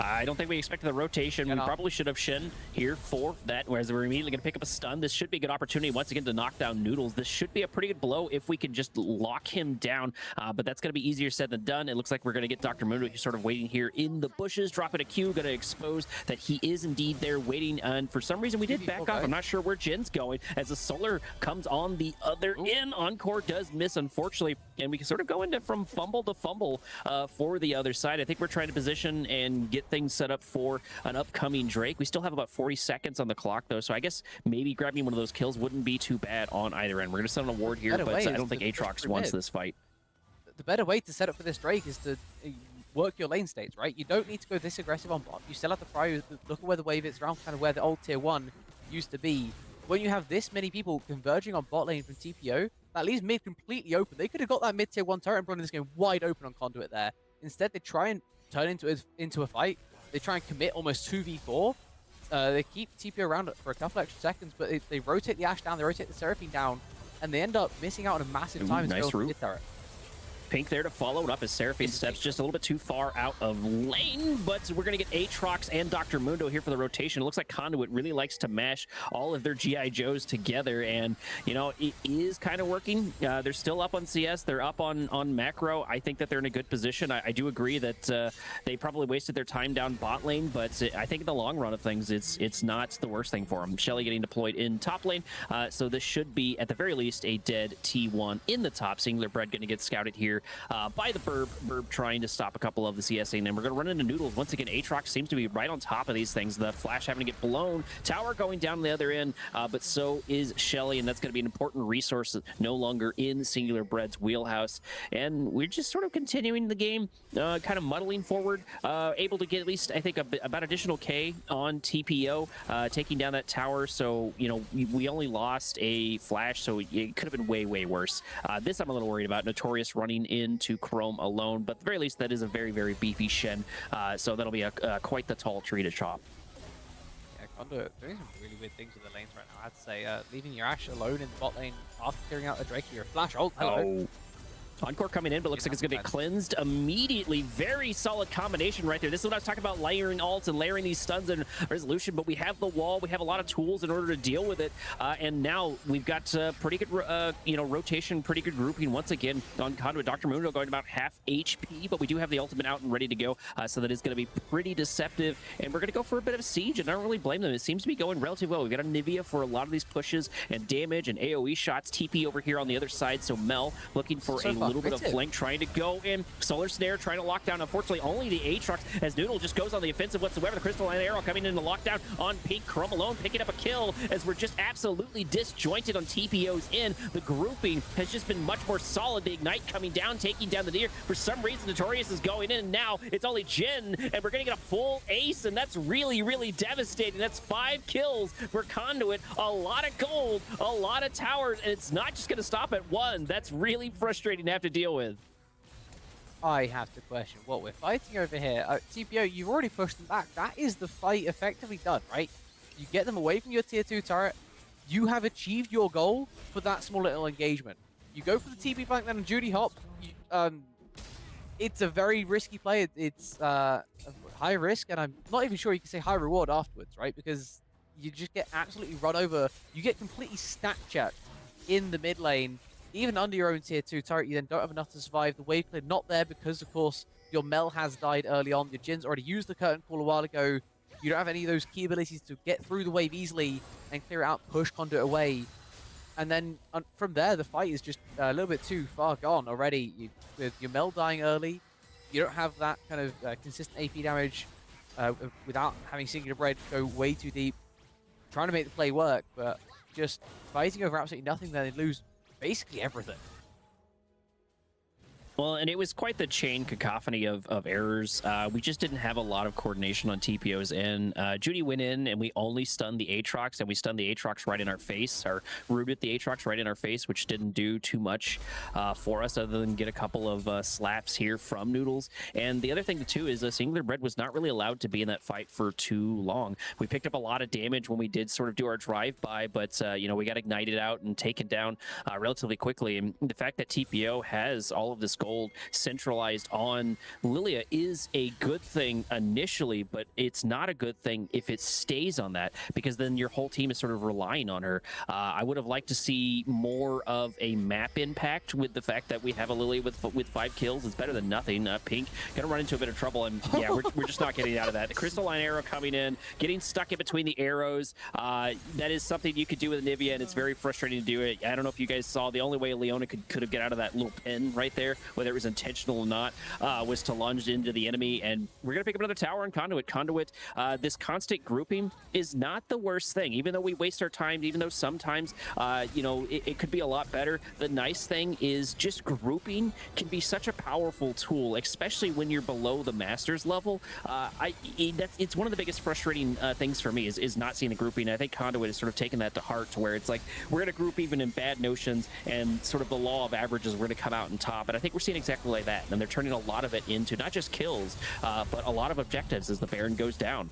I don't think we expected the rotation. We probably should have Shen here for that, whereas we're immediately going to pick up a stun. This should be a good opportunity once again to knock down Noodles. This should be a pretty good blow if we can just lock him down, but that's going to be easier said than done. It looks like we're going to get Dr. Mundo sort of waiting here in the bushes, dropping a Q, going to expose that he is indeed there waiting, and for some reason we did back off. I'm not sure where Jin's going as the Solar comes on the other end. Encore does miss, unfortunately, and we can sort of go into from fumble to fumble for the other side. I think we're trying to position and get things set up for an upcoming Drake. We still have about 40 seconds on the clock, though, so I guess maybe grabbing one of those kills wouldn't be too bad on either end. We're going to set an award here, but I don't think Aatrox wants this fight. The better way to set up for this Drake is to work your lane states, right? You don't need to go this aggressive on bot. You still have the prior. Look at where the wave is around, kind of where the old tier 1 used to be. When you have this many people converging on bot lane from TPO, that leaves mid completely open. They could have got that mid tier 1 turret and brought this game wide open on Conduit there. Instead, they try and turn into a fight. They try and commit almost 2v4. They keep TPO around for a couple extra seconds, but they rotate the Ashe down, they rotate the Seraphine down, and they end up missing out on a massive time. Nice route. Pink there to follow it up as Seraphine steps just a little bit too far out of lane, but we're going to get Aatrox and Dr. Mundo here for the rotation. It looks like Conduit really likes to mash all of their G.I. Joes together, and, you know, it is kind of working. They're still up on CS. They're up on macro. I think that they're in a good position. I do agree that they probably wasted their time down bot lane, but I think in the long run of things, it's not the worst thing for them. Shelly getting deployed in top lane, so this should be, at the very least, a dead T1 in the top. Singular Bread going to get scouted here by the Burb. Burb trying to stop a couple of the CSing, and we're going to run into Noodles. Once again, Aatrox seems to be right on top of these things. The Flash having to get blown. Tower going down the other end, but so is Shelly, and that's going to be an important resource no longer in Singular Bread's wheelhouse. And we're just sort of continuing the game, kind of muddling forward, able to get at least, I think, about additional K on TPO, taking down that tower. So, you know, we only lost a Flash, so it could have been way, way worse. This I'm a little worried about. Notorious running into Chrome alone, but at the very least, that is a very, very beefy Shen, so that'll be quite the tall tree to chop. Yeah, Conduit doing some really weird things with the lanes right now, I'd say. Leaving your Ashe alone in the bot lane after clearing out a Drake, your Flash ult. Hello. Encore coming in, but looks like it's going to get cleansed immediately. Very solid combination right there. This is what I was talking about, layering ults and layering these stuns and resolution, but we have the wall. We have a lot of tools in order to deal with it, and now we've got pretty good, you know, rotation, pretty good grouping once again on Conduit. Dr. Mundo going about half HP, but we do have the ultimate out and ready to go, so that is going to be pretty deceptive, and we're going to go for a bit of a siege, and I don't really blame them. It seems to be going relatively well. We've got a Nivea for a lot of these pushes and damage and AoE shots. TP over here on the other side, so Mel looking for a little bit of flank, trying to go in. Solar Snare trying to lock down. Unfortunately, only the Aatrox as Noodle just goes on the offensive whatsoever. The Crystalline Arrow coming in to lockdown on Pink. Chrome alone picking up a kill as we're just absolutely disjointed on TPO's end. The grouping has just been much more solid. The Ignite coming down, taking down the Deer. For some reason, Notorious is going in, and now it's only Jin, and we're going to get a full ace, and that's really, really devastating. That's 5 kills for Conduit. A lot of gold, a lot of towers, and it's not just going to stop at 1. That's really frustrating to have to deal with. I have to question what we're fighting over here. TPO, you've already pushed them back. That is the fight effectively done, right? you get them away from your tier 2 turret, you have achieved your goal for that small little engagement. You go for the TP flank then on Judy Hop. It's a very risky play. It's high risk, and I'm not even sure you can say high reward afterwards, right? Because you just get absolutely run over. You get completely stack checked in the mid lane, even under your own tier 2 turret. You then don't have enough to survive. The wave clear not there because, of course, your Mel has died early on. Your Jin's already used the curtain call a while ago. You don't have any of those key abilities to get through the wave easily and clear it out, push Conduit away. And then from there, the fight is just a little bit too far gone already. With your Mel dying early, you don't have that kind of consistent AP damage without having Singular Bread go way too deep. Trying to make the play work, but just fighting over absolutely nothing, then they lose basically everything. Well, and it was quite the chain cacophony of errors. We just didn't have a lot of coordination on TPO's end. Judy went in and we only stunned the Aatrox, and we stunned the Aatrox right in our face, or rooted the Aatrox right in our face, which didn't do too much for us other than get a couple of slaps here from Noodles. And the other thing too is Singular Bread was not really allowed to be in that fight for too long. We picked up a lot of damage when we did sort of do our drive-by, but you know, we got ignited out and taken down relatively quickly. And the fact that TPO has all of this gold centralized on Lilia is a good thing initially, but it's not a good thing if it stays on that, because then your whole team is sort of relying on her. I would have liked to see more of a map impact with the fact that we have a Lilia with 5 kills. It's better than nothing. Pink gonna run into a bit of trouble, and yeah, we're just not getting out of that. The crystalline arrow coming in, getting stuck in between the arrows, that is something you could do with Anivia, and it's very frustrating to do it. I don't know if you guys saw, the only way Leona could have get out of that little pin right there, whether it was intentional or not, was to lunge into the enemy. And we're gonna pick up another tower on Conduit. Conduit, this constant grouping is not the worst thing, even though we waste our time, even though sometimes you know, it could be a lot better. The nice thing is just grouping can be such a powerful tool, especially when you're below the masters level. It's one of the biggest frustrating things for me is not seeing the grouping. I think Conduit has sort of taken that to heart, to where it's like, we're gonna group even in bad notions, and sort of the law of averages, we're gonna come out on top. And I think we're seeing exactly like that, and they're turning a lot of it into not just kills, but a lot of objectives as the Baron goes down.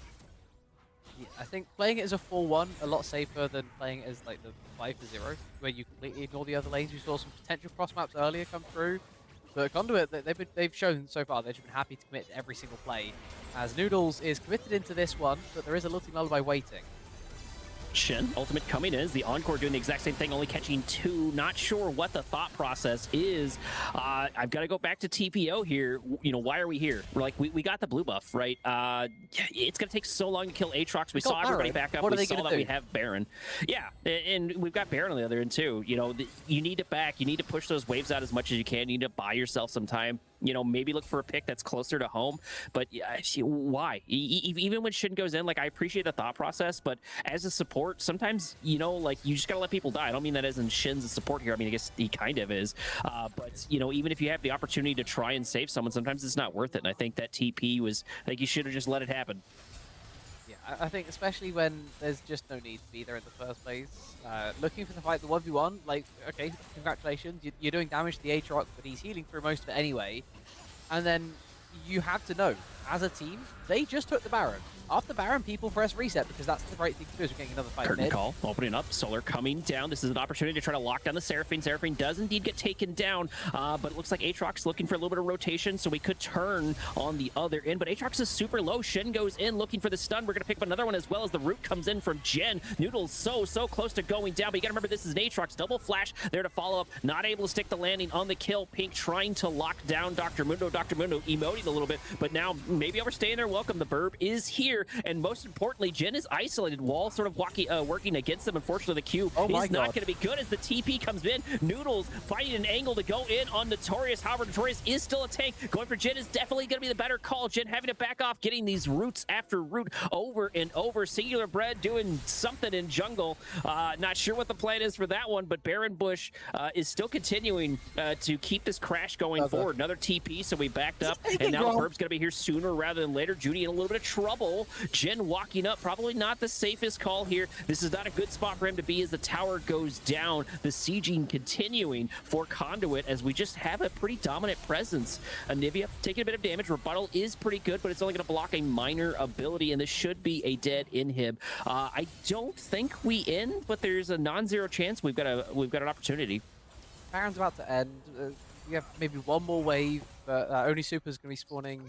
Yeah, I think playing it as a 4-1 a lot safer than playing it as like the 5-0, where you completely ignore the other lanes. We saw some potential cross maps earlier come through, but Conduit, they've shown so far they've been happy to commit to every single play. As Noodles is committed into this one, but there is a Lilting Lullaby waiting. Shin, ultimate coming in, is the Encore doing the exact same thing, only catching 2. Not sure what the thought process is. I've got to go back to TPO here. You know, why are we here? We're like, we got the blue buff, right? It's going to take so long to kill Aatrox. We saw everybody back up. We saw that we have Baron. Yeah, and we've got Baron on the other end too. You know, you need to back. You need to push those waves out as much as you can. You need to buy yourself some time. You know, maybe look for a pick that's closer to home. But why? Even when Shin goes in, like, I appreciate the thought process, but as a support, sometimes, you know, like, you just gotta let people die. I don't mean that as in Shin's a support here. I mean, I guess he kind of is. But, you know, even if you have the opportunity to try and save someone, sometimes it's not worth it. And I think that TP was, I think you should have just let it happen. Yeah, I think especially when there's just no need to be there in the first place. Looking for the fight, the 1v1, like, okay, congratulations, you're doing damage to the Aatrox, but he's healing through most of it anyway. And then you have to know, as a team, they just took the Baron. After Baron, people press reset, because that's the right thing to do, is we're getting another fight. Curtain call, opening up, Solar coming down. This is an opportunity to try to lock down the Seraphine. Seraphine does indeed get taken down, but it looks like Aatrox looking for a little bit of rotation, so we could turn on the other end. But Aatrox is super low. Shin goes in looking for the stun. We're going to pick up another one as well, as the root comes in from Jen. Noodle's so close to going down, but you got to remember, this is an Aatrox. Double flash there to follow up. Not able to stick the landing on the kill. Pink trying to lock down Dr. Mundo. Dr. Mundo emoting a little bit, but now maybe overstaying their welcome. The burb is here, and most importantly, Jin is isolated. Wall sort of working against them. Unfortunately, the Q is not going to be good as the TP comes in. Noodles finding an angle to go in on Notorious. However, Notorious is still a tank. Going for Jin is definitely going to be the better call. Jin having to back off, getting these roots after root over and over. Singular Bread doing something in jungle. Not sure what the plan is for that one, but Baron Bush is still continuing to keep this crash going forward. Another TP, so we backed up, and now the Burb's going to be here sooner sooner rather than later. Judy in a little bit of trouble. Jin walking up, probably not the safest call here. This is not a good spot for him to be as the tower goes down. The sieging continuing for Conduit as we just have a pretty dominant presence. Anivia taking a bit of damage. Rebuttal is pretty good, but it's only going to block a minor ability, and this should be a dead inhib. I don't think we end, but there's a non-zero chance we've got an opportunity. Baron's about to end. We have maybe one more wave, but only Super's going to be spawning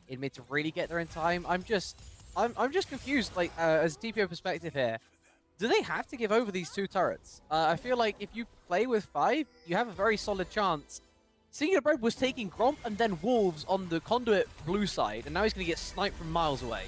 in mid to really get there in time. I'm just confused, like, as a TPO perspective here. Do they have to give over these 2 turrets? I feel like if you play with 5, you have a very solid chance. Singular Bread was taking Gromp and then Wolves on the Conduit blue side, and now he's going to get sniped from miles away.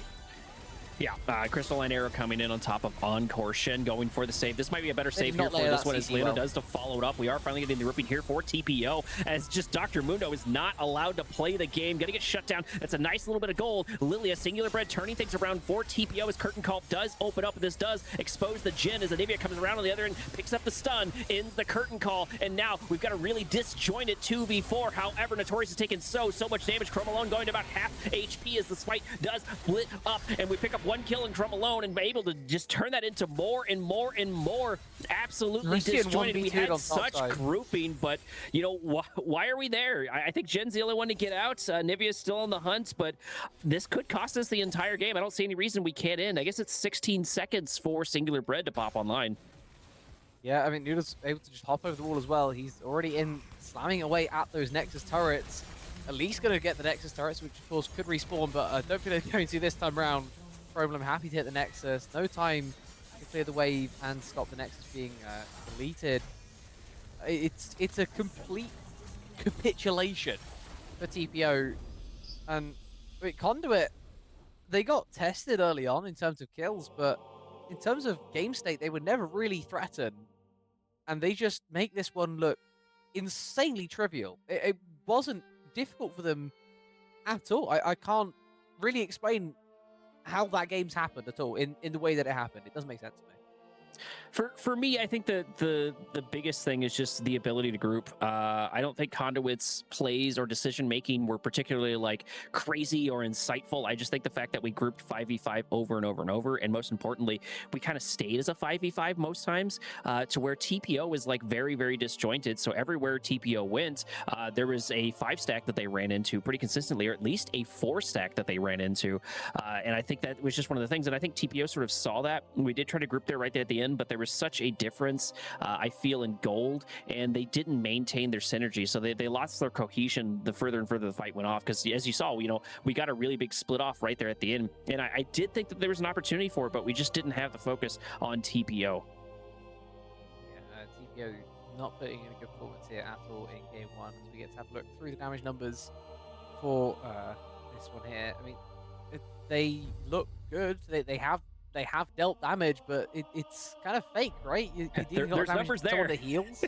Yeah, Crystalline Arrow coming in on top of Encore. Shen going for the save. This might be a better save here for this one as Leona does to follow it up. We are finally getting the ripping here for TPO as just Dr. Mundo is not allowed to play the game. Gonna get shut down. That's a nice little bit of gold. Lilia, Singular Bread turning things around for TPO as Curtain Call does open up, and this does expose the Jin as Anivia comes around on the other end, picks up the stun, ends the Curtain Call, and now we've got a really disjointed 2v4. However, Notorious has taken so much damage. Chrome Alone going to about half HP as the smite does split up, and we pick up 1 kill in Chrome Alone and able to just turn that into more and more and more. Absolutely disjointed. We had such grouping, but you know, why are we there? I think Jen's the only one to get out. Nivea's still on the hunt, but this could cost us the entire game. I don't see any reason we can't end. I guess it's 16 seconds for Singular Bread to pop online. Yeah, I mean, Noodle's able to just hop over the wall as well. He's already in, slamming away at those Nexus turrets. At least going to get the Nexus turrets, which of course could respawn, but I don't think they're going to this time around. Problem, happy to hit the Nexus. No time to clear the wave and stop the Nexus being deleted. It's a complete capitulation for TPO. And wait, Conduit, they got tested early on in terms of kills, but in terms of game state, they were never really threatened. And they just make this one look insanely trivial. It wasn't difficult for them at all. I can't really explain how that game's happened at all in the way that it happened. It doesn't make sense to me. For me, I think the biggest thing is just the ability to group. I don't think Conduit's plays or decision making were particularly like crazy or insightful. I just think the fact that we grouped 5v5 over and over and over, and most importantly, we kind of stayed as a 5v5 most times, to where TPO is like very disjointed. So everywhere TPO went, there was a 5-stack that they ran into pretty consistently, or at least a 4-stack that they ran into. And I think that was just one of the things. And I think TPO sort of saw that. We did try to group there right there at the end, but there was such a difference, I feel, in gold, and they didn't maintain their synergy. So they lost their cohesion the further and further the fight went off, because as you saw, you know, we got a really big split off right there at the end. And I did think that there was an opportunity for it, but we just didn't have the focus on TPO. Yeah, TPO not putting in a good performance here at all in game 1, as we get to have a look through the damage numbers for this one here. I mean, they look good. They have dealt damage, but it's kind of fake, right? You there's numbers there. The heals.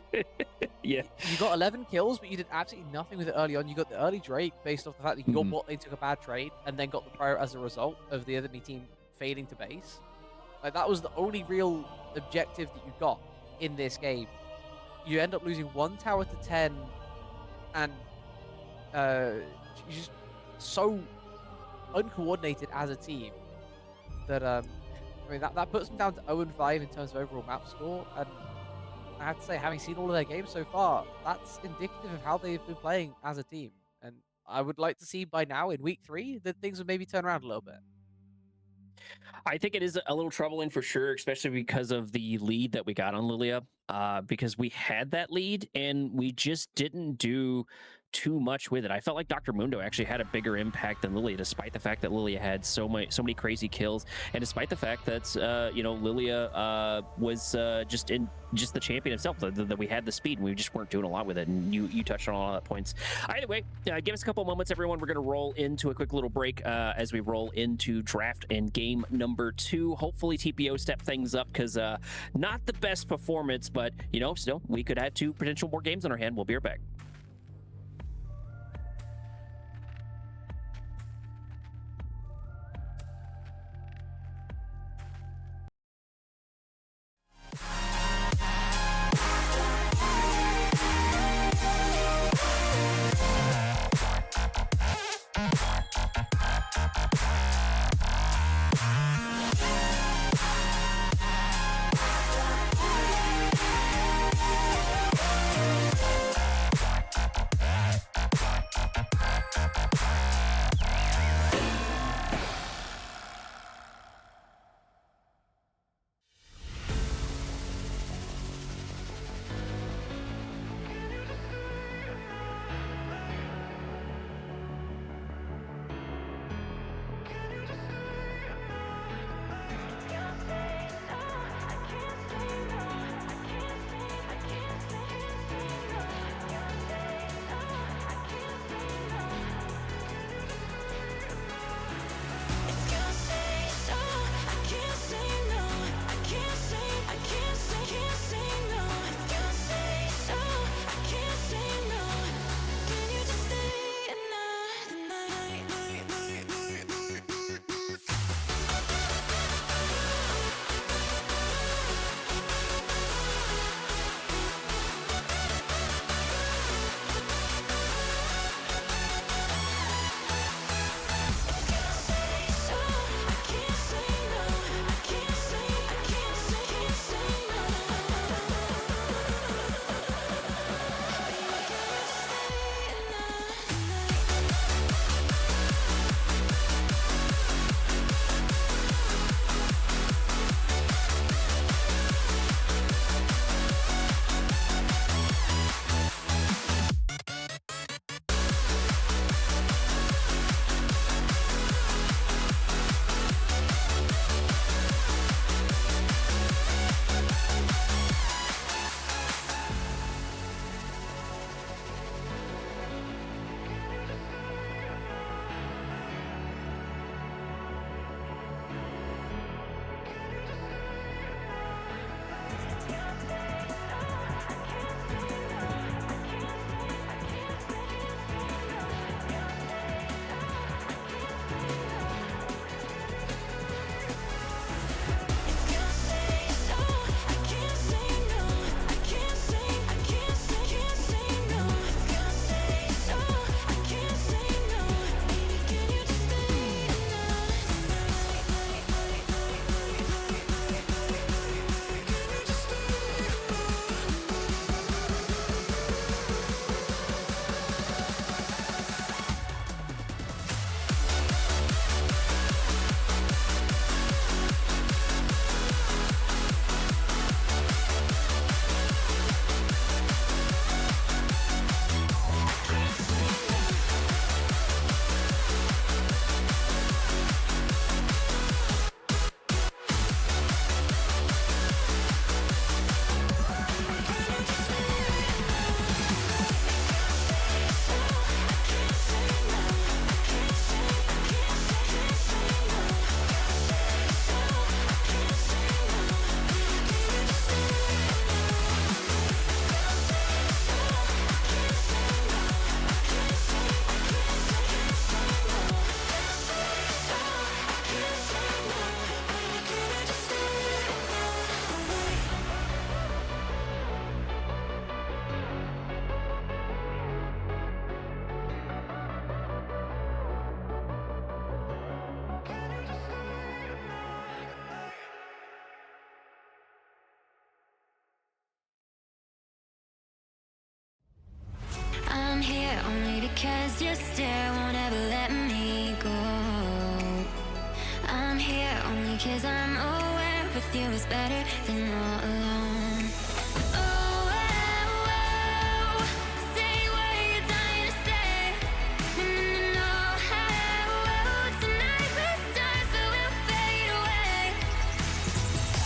Yeah. You got 11 kills, but you did absolutely nothing with it early on. You got the early Drake based off the fact that you got what they took a bad trade, and then got the prior as a result of the enemy team failing to base. Like, that was the only real objective that you got in this game. You end up losing 1 tower to 10, and you're just so uncoordinated as a team that I mean, that puts them down to 0-5 in terms of overall map score, and I have to say, having seen all of their games so far, that's indicative of how they've been playing as a team. And I would like to see by now, in week 3, that things would maybe turn around a little bit. I think it is a little troubling for sure, especially because of the lead that we got on Lilia, because we had that lead and we just didn't do too much with it. I felt like Dr. Mundo actually had a bigger impact than Lilia, despite the fact that Lilia had so many crazy kills, and despite the fact that you know, Lilia was just the champion itself, that we had the speed and we just weren't doing a lot with it. And you touched on a lot of points. Either way, give us a couple moments, everyone. We're going to roll into a quick little break as we roll into draft and game number 2. Hopefully TPO step things up, because not the best performance, but you know, still we could add 2 potential more games on our hand. We'll be right back. I'm here only because your stare won't ever let me go. I'm here only cause I'm aware with you is better than all alone. Oh, oh, oh, say what you're dying to say. No, no, no, no. Oh, oh, tonight we're stars but we'll fade away.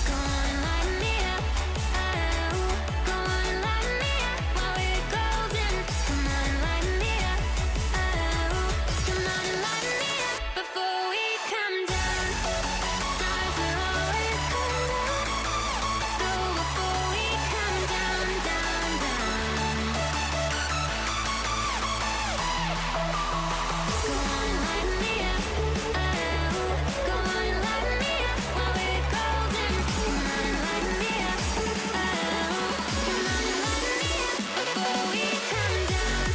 Go on and light me up. Oh, go on and light me up while we're golden. Come on and light me up. Oh, come on and light me up before we come down. Stars will always come down. So before we come down, down, down. Go on and light me up. Oh, go on and light me up while we're golden. Come on and light me up. Oh, come on and light me up before we come down.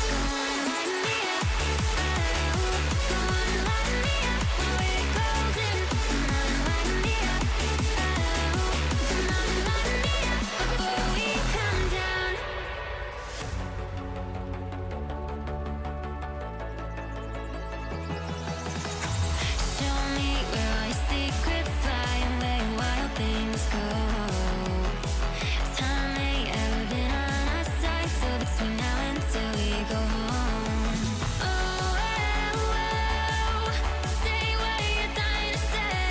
Go on and light me up. Oh, go on and light me up while we're golden. Come on and light me up. Oh, come on and light me up before we come down. Show me where all your secrets lie and where your wild things go. Time ain't ever been on our side, so between now and till we go home. Oh, oh, oh, say what you're dying to say.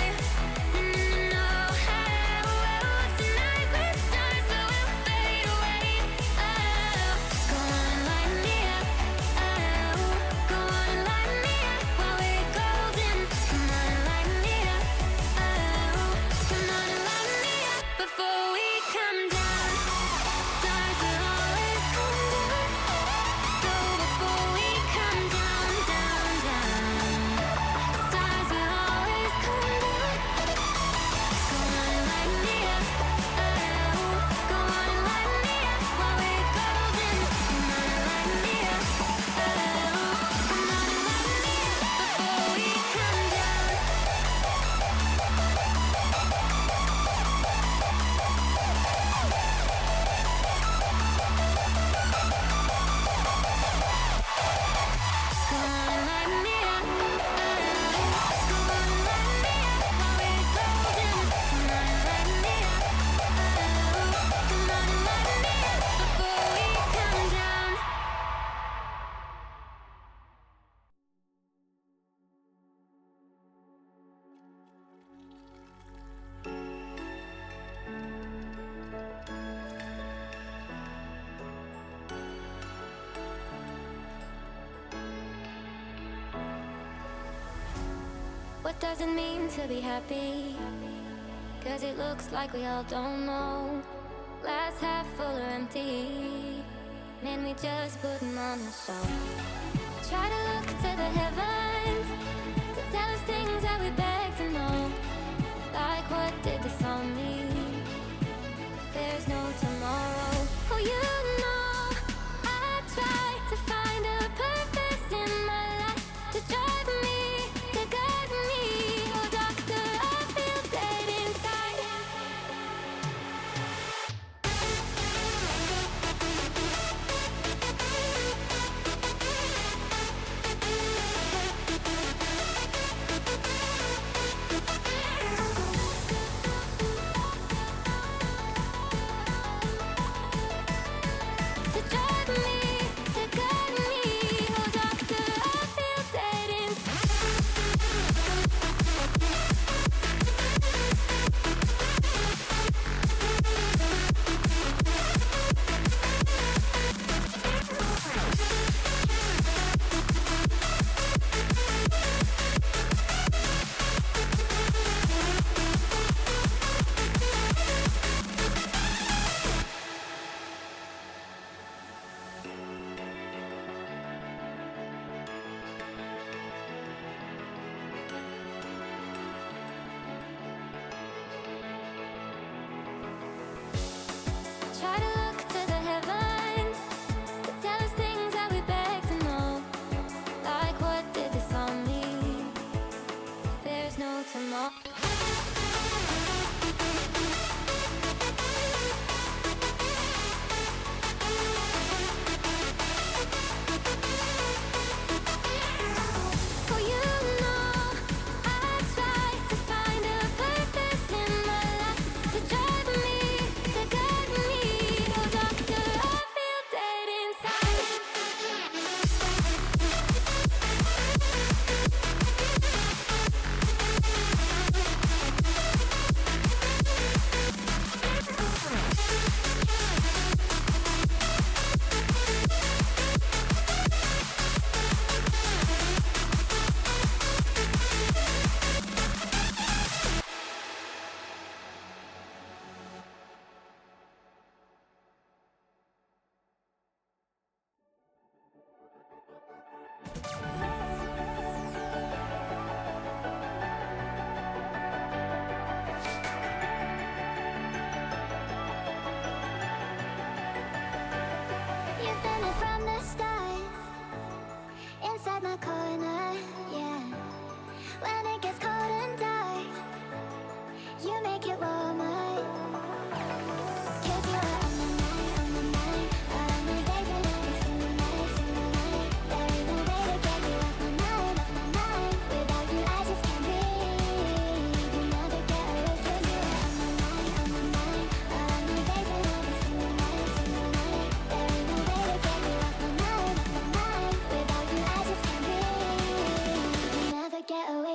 No, no, no, oh, oh, tonight we're stars but we'll fade away. Oh, go on and light me up. Oh, go on and light me up while we're golden. Come on and light me up. Oh, come on and light me up before we come down. Stars will always come down. So before we come down, down, down. Stars will always come down. Go on and light me up. Oh, go on and light me up while we're golden. Come on and light me up. Oh, come on and light me up before we come down. Go on and light me up. Oh, go on and light me up while we're golden. Come on and light me up. Oh, come on and light me up before we come down. What does it mean to be happy? 'Cause it looks like we all don't know. Glass half full or empty. Man, we just putting on a show. Try to look to the heavens to tell us things that we beg to know. Like what did this all mean? There's no tomorrow. Oh, you know, I try to find a purpose in my life to drive me, to guide me. Oh, doctor, I feel dead inside.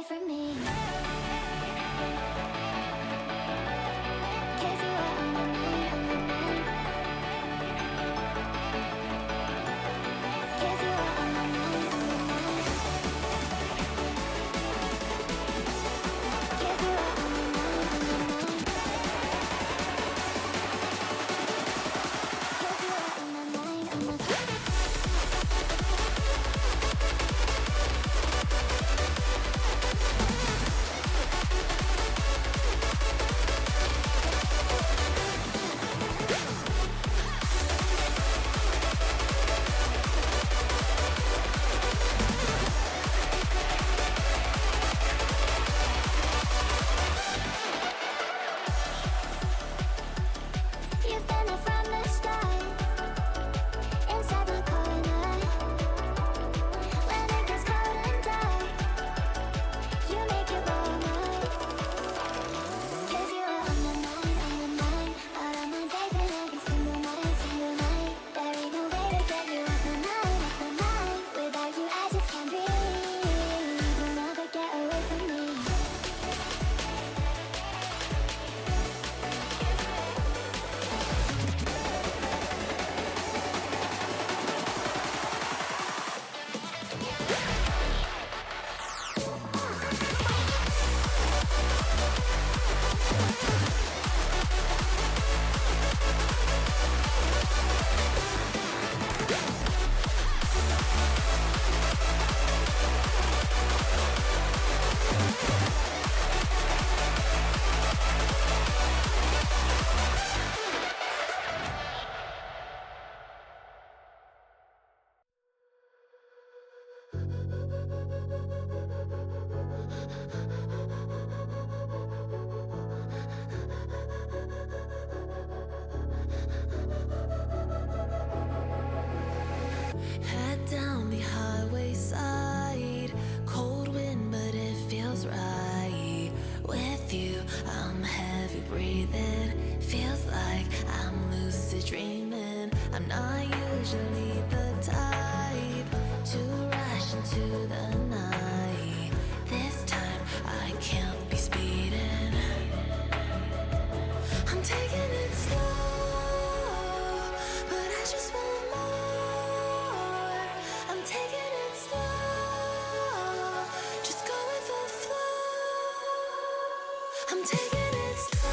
away from me. 'Cause you are on my mind, on my mind. 'Cause you are on my mind, on my mind. 'Cause you are on my mind, on my mind. 'Cause you are on my mind, on my mind. You've been there from the start, inside my corner. When it gets cold and dark, you make it warmer. 'Cause you are on my mind, all of my days and every single night, single night. There ain't no way to get you off my mind, off my mind. Without you, I just can't breathe. You'll never get away from me. Head down the highway side, cold wind, but it feels right. With you, I'm heavy breathing. Feels like I'm lucid dreaming. I'm not usually the type to rush into the night. This time, I can't be speeding. I'm taking it slow, but I just want more. I'm taking it slow, just go with the flow. I'm taking it slow.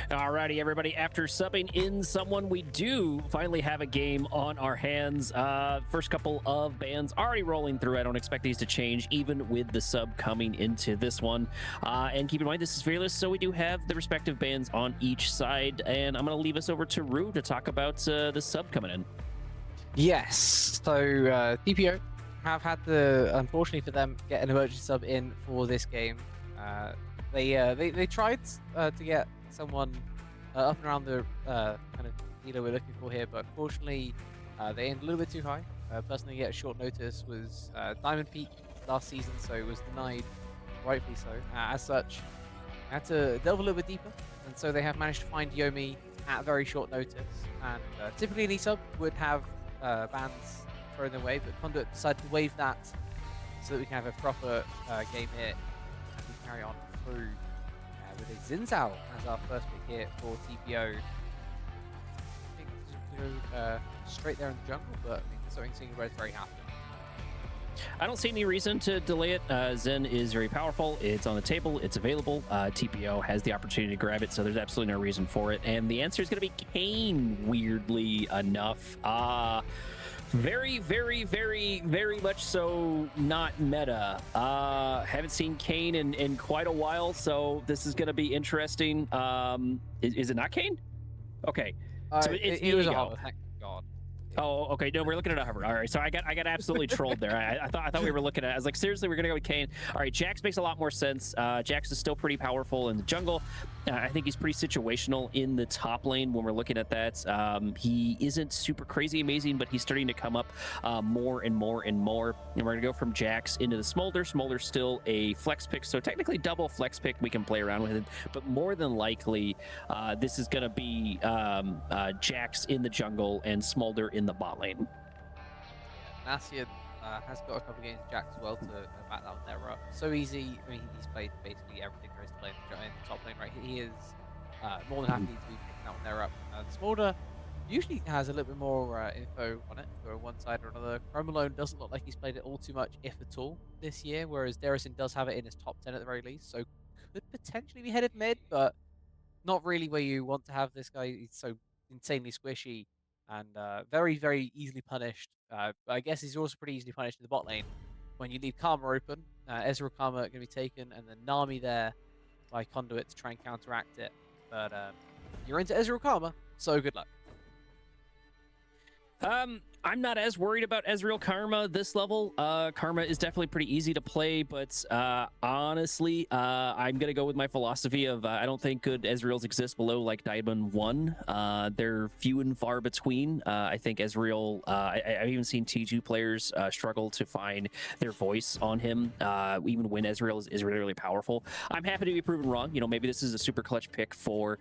Alrighty, everybody. After subbing in someone, we do finally have a game on our hands. First couple of bands already rolling through. I don't expect these to change, even with the sub coming into this one. And keep in mind, this is Fearless, so we do have the respective bands on each side. And I'm going to leave us over to Rue to talk about the sub coming in. Yes. So TPO have had to, unfortunately for them, get an emergency sub in for this game. They tried to get someone up and around the kind of leader we're looking for here, but unfortunately they aimed a little bit too high. Personally, at short notice was Diamond Peak last season, so it was denied, rightfully so. As such, I had to delve a little bit deeper, and so they have managed to find Yomi at very short notice. And typically, an sub would have bans thrown their way, but Conduit decided to waive that so that we can have a proper game here and we carry on through with a Xin Zhao as our first pick here for TPO. I think it's just going to go straight there in the jungle, but I mean, something Single Red's very happy. I don't see any reason to delay it. Zen is very powerful. It's on the table. It's available. TPO has the opportunity to grab it, so there's absolutely no reason for it. And the answer is going to be Kane, weirdly enough. Very, very, very, very much so not meta. Haven't seen Kane in quite a while, so this is going to be interesting. Is it not Kane? Okay. So it was a hover, thank God. Oh, okay. No, we're looking at a hover. All right. So I got absolutely trolled there. I thought we were looking at. I was like, seriously, we're gonna go with Kane. All right. Jax makes a lot more sense. Jax is still pretty powerful in the jungle. I think he's pretty situational in the top lane when we're looking at that. He isn't super crazy amazing, but he's starting to come up more and more and more. And we're gonna go from Jax into the Smolder. Smolder's still a flex pick, so technically double flex pick. We can play around with it, but more than likely, this is gonna be Jax in the jungle and Smolder in the bot lane. Nasia has got a couple of games of Jack as well to back that one there up. So easy. I mean, he's played basically everything there is to play in the top lane, right? He is more than happy to be picking that one there up. The Smolder usually has a little bit more info on it, or one side or another. Chrome Alone doesn't look like he's played it all too much, if at all, this year, whereas Derison does have it in his top 10 at the very least, so could potentially be headed mid, but not really where you want to have this guy. He's so insanely squishy and very, very easily punished. But I guess he's also pretty easily punished in the bot lane when you leave Karma open. Ezreal Karma going to be taken, and then Nami there by Conduit to try and counteract it. But you're into Ezreal Karma, so good luck. I'm not as worried about Ezreal Karma this level. Karma is definitely pretty easy to play, but honestly, I'm gonna go with my philosophy of I don't think good Ezreals exist below like Diamond 1. They're few and far between. I think Ezreal, I've even seen T2 players struggle to find their voice on him, even when Ezreal is really, really powerful. I'm happy to be proven wrong. You know, maybe this is a super clutch pick for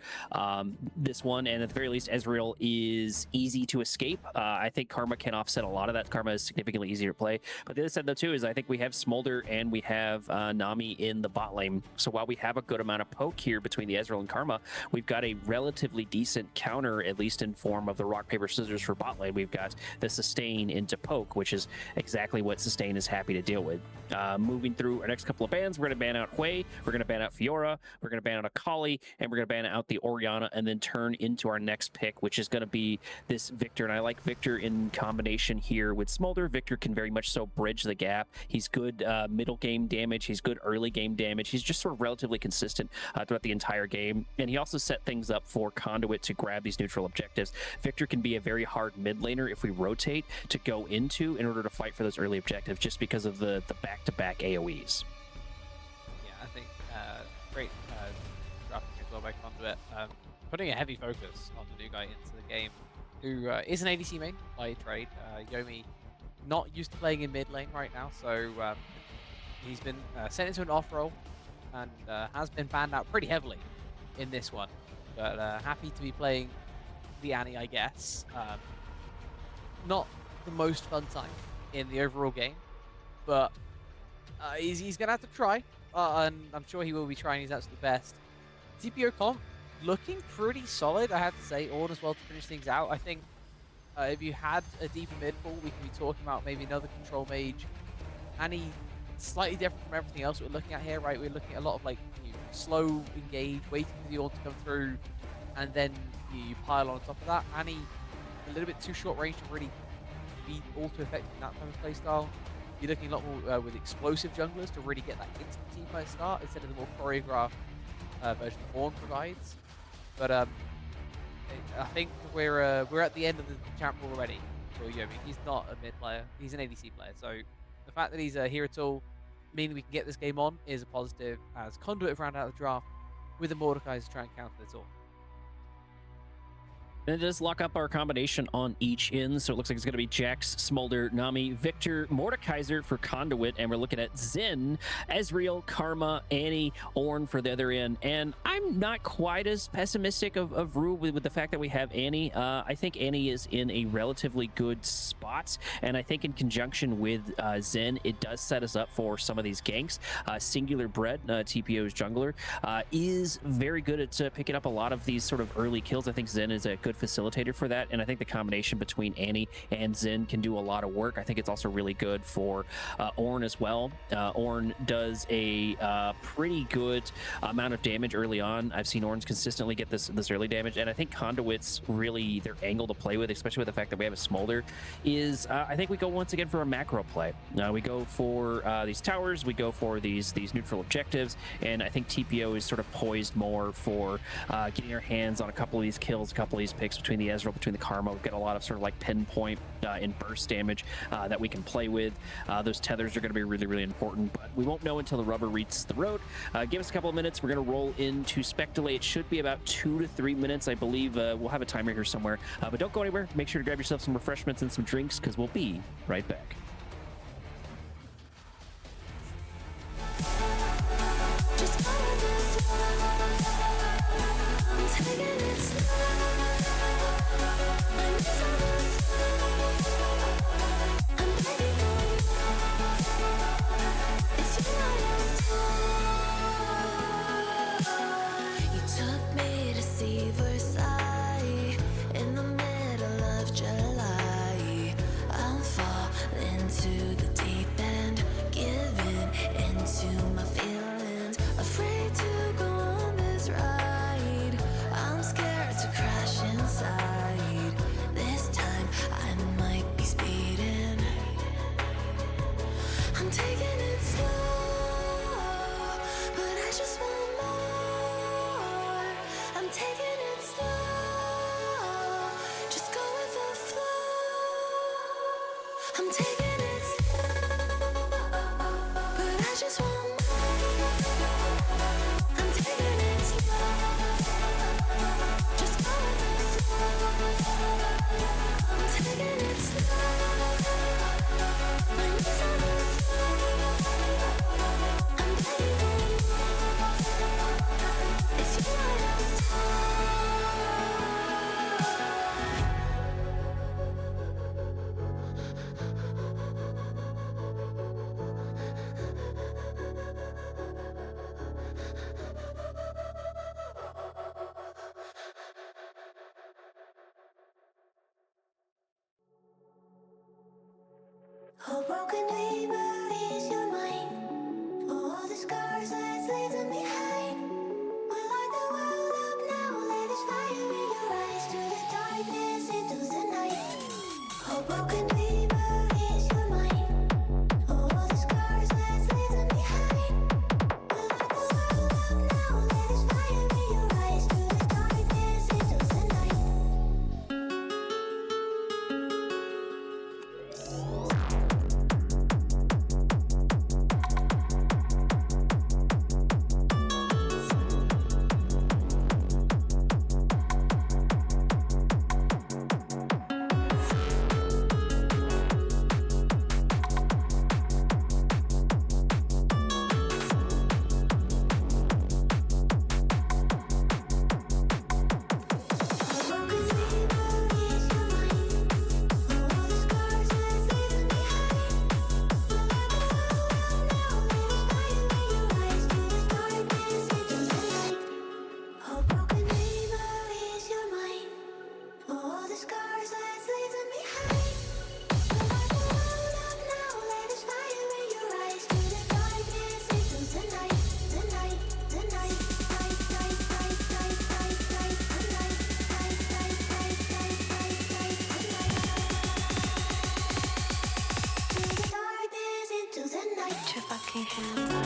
this one, and at the very least, Ezreal is easy to escape. I think Karma can offset a lot of that. Karma is significantly easier to play. But the other side, though, too, is I think we have Smolder and we have Nami in the bot lane. So while we have a good amount of poke here between the Ezreal and Karma, we've got a relatively decent counter, at least in form of the rock, paper, scissors for bot lane. We've got the sustain into poke, which is exactly what sustain is happy to deal with. Moving through our next couple of bans, we're going to ban out Hui, we're going to ban out Fiora, we're going to ban out Akali, and we're going to ban out the Orianna, and then turn into our next pick, which is going to be this Victor. And I like Victor in combination here with Smolder. Victor can very much so bridge the gap. He's good middle game damage. He's good early game damage. He's just sort of relatively consistent throughout the entire game. And he also set things up for Conduit to grab these neutral objectives. Victor can be a very hard mid laner if we rotate to go into in order to fight for those early objectives, just because of the back-to-back AoEs. Yeah, I think great drafting as well by Conduit. Putting a heavy focus on the new guy into the game, who is an ADC main by trade. Yomi not used to playing in mid lane right now, so he's been sent into an off role and has been banned out pretty heavily in this one. But happy to be playing the Annie, I guess. Not the most fun time in the overall game, but he's going to have to try, and I'm sure he will be trying his absolute best. TPO comp looking pretty solid, I have to say. Ornn as well to finish things out. I think if you had a deeper mid pool, we can be talking about maybe another control mage. Annie, slightly different from everything else we're looking at here, right? We're looking at a lot of like slow engage, waiting for the Ornn to come through, and then you pile on top of that. Annie, a little bit too short range to really be all too effective in that type of playstyle. You're looking a lot more with explosive junglers to really get that instant team fight start instead of the more choreographed version Ornn provides. But I think we're at the end of the champ already for Yomi. He's not a mid player; he's an ADC player. So the fact that he's here at all, meaning we can get this game on, is a positive. As Conduit have rounded out the draft with the Mordekaiser to try and counter this all. And it does lock up our combination on each end, so it looks like it's going to be Jax, Smolder, Nami, Victor, Mordekaiser for Conduit, and we're looking at Zen, Ezreal, Karma, Annie, Ornn for the other end. And I'm not quite as pessimistic of Rue with the fact that we have Annie. I think Annie is in a relatively good spot, and I think in conjunction with Zen, it does set us up for some of these ganks. Singular Bread, TPO's jungler, is very good at picking up a lot of these sort of early kills. I think Zen is a good facilitator for that, and I think the combination between Annie and Zen can do a lot of work. I think it's also really good for Ornn as well. Ornn does a pretty good amount of damage early on. I've seen Ornns consistently get this early damage, and I think Conduit's really their angle to play with, especially with the fact that we have a Smolder, is I think we go once again for a macro play. We go for these towers, we go for these neutral objectives, and I think TPO is sort of poised more for getting our hands on a couple of these kills, a couple of these picks between the Ezreal, between the Karma. We've got a lot of sort of like pinpoint and burst damage that we can play with. Those tethers are going to be really, really important, but we won't know until the rubber meets the road. Give us a couple of minutes. We're going to roll into Spec Delay. It should be about 2 to 3 minutes, I believe. We'll have a timer here somewhere, but don't go anywhere. Make sure to grab yourself some refreshments and some drinks, because we'll be right back. Just go with the flow. I'm taking it slow. My knees are on the floor. I'm begging for you. into the deep end, giving into my feelings, afraid to go on this ride. I'm scared to crash inside. This time I might be speeding. I'm taking it slow, but I just want more. I'm taking it slow, just go with the flow. I'm taking it slow, but I just want more. I'm taking it slow, just go with the flow. I'm taking it slow, my knees on the oh, broken dreamer is your mind. For all the scars that's leaving behind. We light the world up now. Let us fire in your eyes. Through the darkness into the night. Oh, broken dreamer is your mind. For all the scars that's leaving behind. We light the world up now. Let us fire in your eyes. Through the darkness into the night. Put your fucking hands up.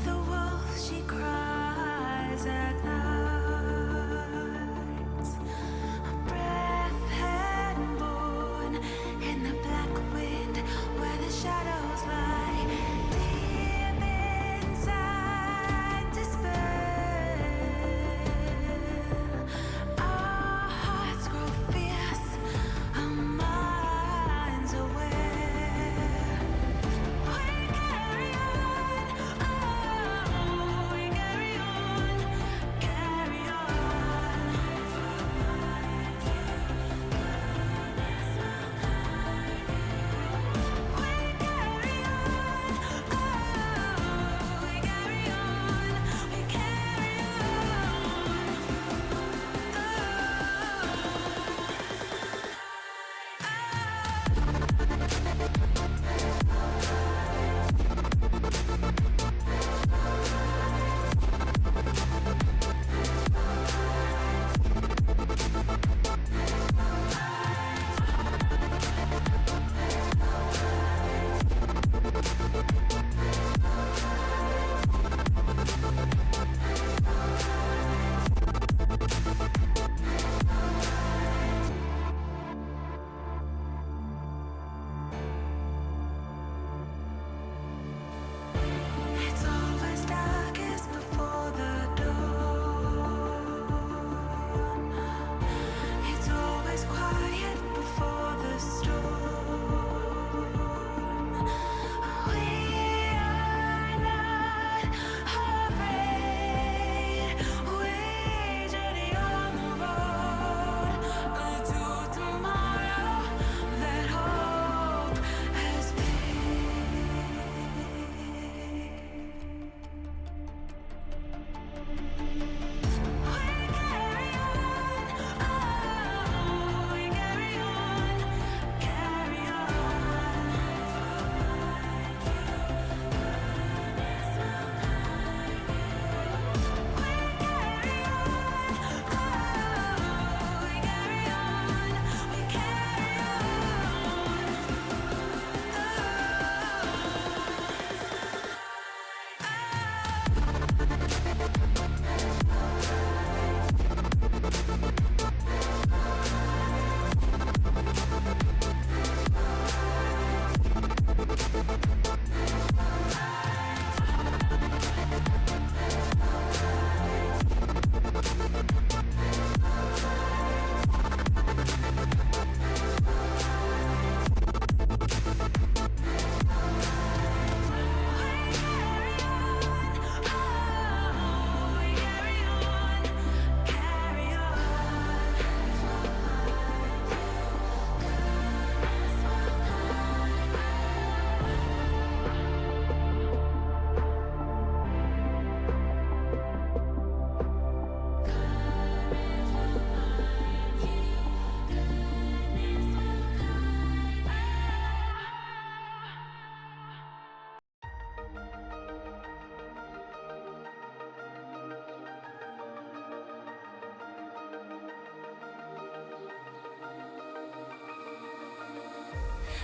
The wolf, she cries at night. A breath had born in the black wind where the shadows lie. Deep inside despair, our hearts grow fierce, our minds aware. We carry on, oh, we carry on.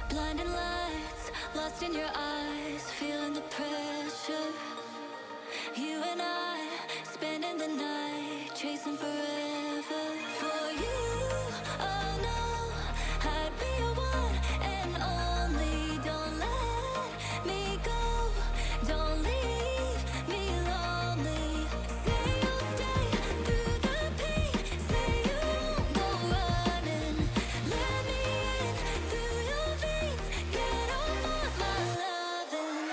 Blinding lights, lost in your eyes, feeling the pressure. You and I, spending the night, chasing forever. For you, oh no, I'd be your one and only. Don't let me go, don't leave me lonely. Say you'll stay through the pain, say you won't go running. Let me in through your veins, get off on my loving.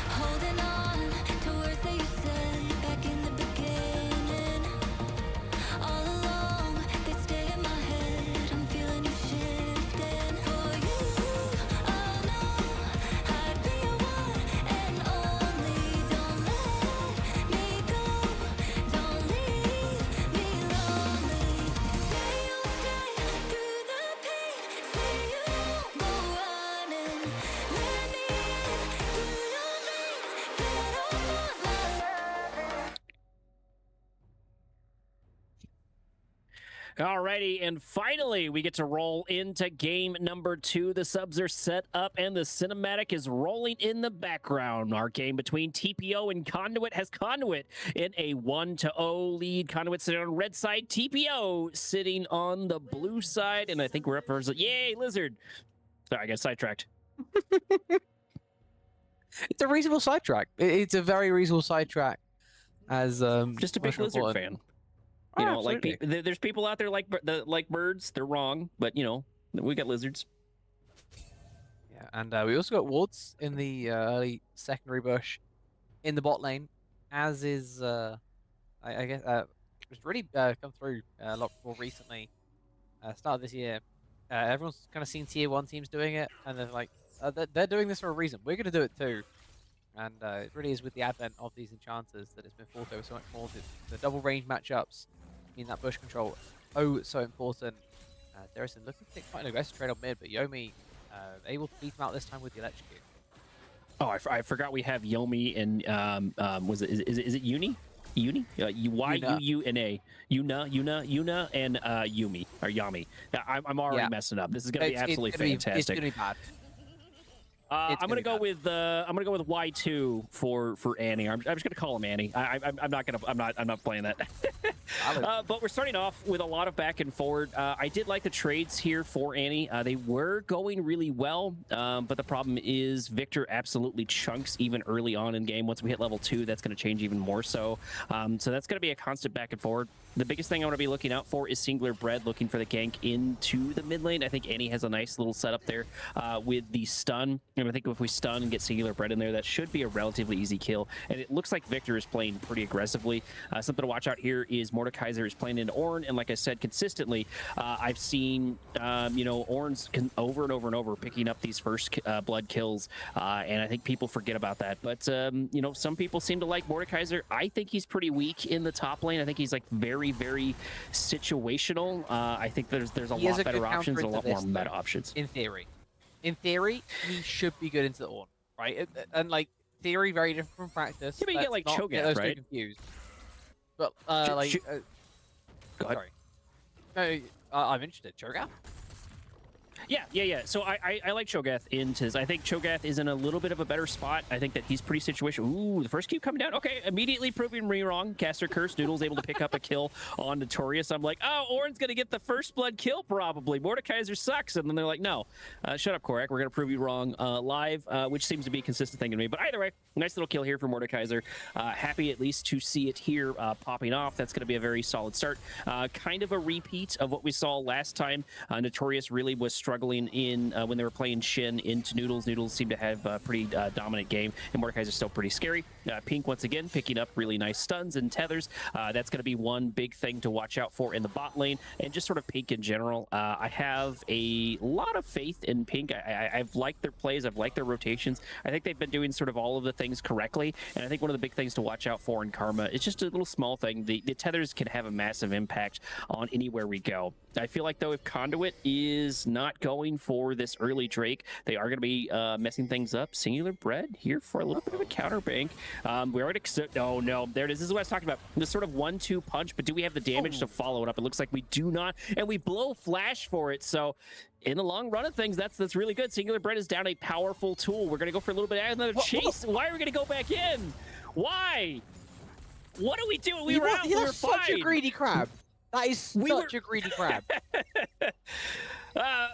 Holding on to words that you said back in the beginning. All along, they stay in my head. I'm feeling you shifting. For you, oh no, I'd be your one and only. Don't let me go, don't leave me lonely. Say you'll stay through the pain, say you won't go running. Let me in through your veins, get off on my Alrighty, and finally we get to roll into game number 2. The subs are set up and the cinematic is rolling in the background. Our game between TPO and Conduit has Conduit in a 1-0 lead. Conduit sitting on the red side, TPO sitting on the blue side, and I think we're up for yay, Lizard. Sorry, I got sidetracked. It's a reasonable sidetrack. It's a very reasonable sidetrack. As Just a big Lizard fan. You know, like there's people out there like birds. They're wrong, but you know we got lizards. Yeah, and we also got wards in the early secondary bush in the bot lane, as is I guess it's really come through a lot more recently. Start of this year, everyone's kind of seen tier 1 teams doing it, and they're like, they're doing this for a reason. We're gonna do it too. And it really is with the advent of these enchanters that it's been thought over so much more. The double range matchups mean that bush control so important. Derison looking to take quite an aggressive trade on mid, but Yomi able to beat him out this time with the electrocute. Oh, I forgot we have Yomi and was it is it Uni? Uni? Y-U-U-N-A. Yuna, and Yumi or Yami. I'm already messing up. This is gonna be absolutely fantastic. It's gonna be bad. I'm gonna go with Y2 for Annie. I'm just gonna call him Annie. I'm not playing that. But we're starting off with a lot of back and forward. I did like the trades here for Annie. They were going really well, but the problem is Victor absolutely chunks even early on in game. Once we hit level 2, that's gonna change even more so. So that's gonna be a constant back and forward. The biggest thing I want to be looking out for is Singular Bread looking for the gank into the mid lane. I think Annie has a nice little setup there with the stun. And I think if we stun and get Singular Bread in there, that should be a relatively easy kill. And it looks like Victor is playing pretty aggressively. Something to watch out here is Mordekaiser is playing into Ornn. And like I said, consistently, I've seen, Ornn's over and over and over picking up these first blood kills. And I think people forget about that. But, some people seem to like Mordekaiser. I think he's pretty weak in the top lane. I think he's like very situational. I think there's a lot better options, a lot more meta options. In theory, he should be good into the Ornn, right? And like theory, very different from practice. Yeah, but you get like Cho'Gath, right? Confused. But Go ahead. sorry. No, I'm interested. Cho'Gath? Yeah. So I like Cho'Gath into this. I think Cho'Gath is in a little bit of a better spot. I think that he's pretty situational. Ooh, the first Q coming down. Okay, immediately proving me wrong. Caster Curse. Noodle's able to pick up a kill on Notorious. I'm like, oh, Orin's going to get the first blood kill probably. Mordekaiser sucks. And then they're like, no, shut up, Korak. We're going to prove you wrong live, which seems to be a consistent thing to me. But either way, nice little kill here for Mordekaiser. Happy at least to see it here popping off. That's going to be a very solid start. Kind of a repeat of what we saw last time. Notorious really was struggling in when they were playing Shin into Noodles. Noodles seemed to have a pretty dominant game, and Mordekaiser's still pretty scary. Pink, once again, picking up really nice stuns and tethers. That's going to be one big thing to watch out for in the bot lane, and just sort of Pink in general. I have a lot of faith in Pink. I've liked their plays. I've liked their rotations. I think they've been doing sort of all of the things correctly, and I think one of the big things to watch out for in Karma is just a little small thing. The tethers can have a massive impact on anywhere we go. I feel like, though, if Conduit is not going for this early Drake, they are going to be messing things up. Singular Bread here for a little bit of a counter bank. We already... Oh, no. There it is. This is what I was talking about. This sort of 1-2 punch, but do we have the damage to follow it up? It looks like we do not, and we blow Flash for it, so... In the long run of things, that's really good. Singular Bread is down a powerful tool. We're going to go for a little bit of another chase. Why are we going to go back in? Why? What are we doing? We were out. We were fine. Such a greedy crab. That is such a greedy crab.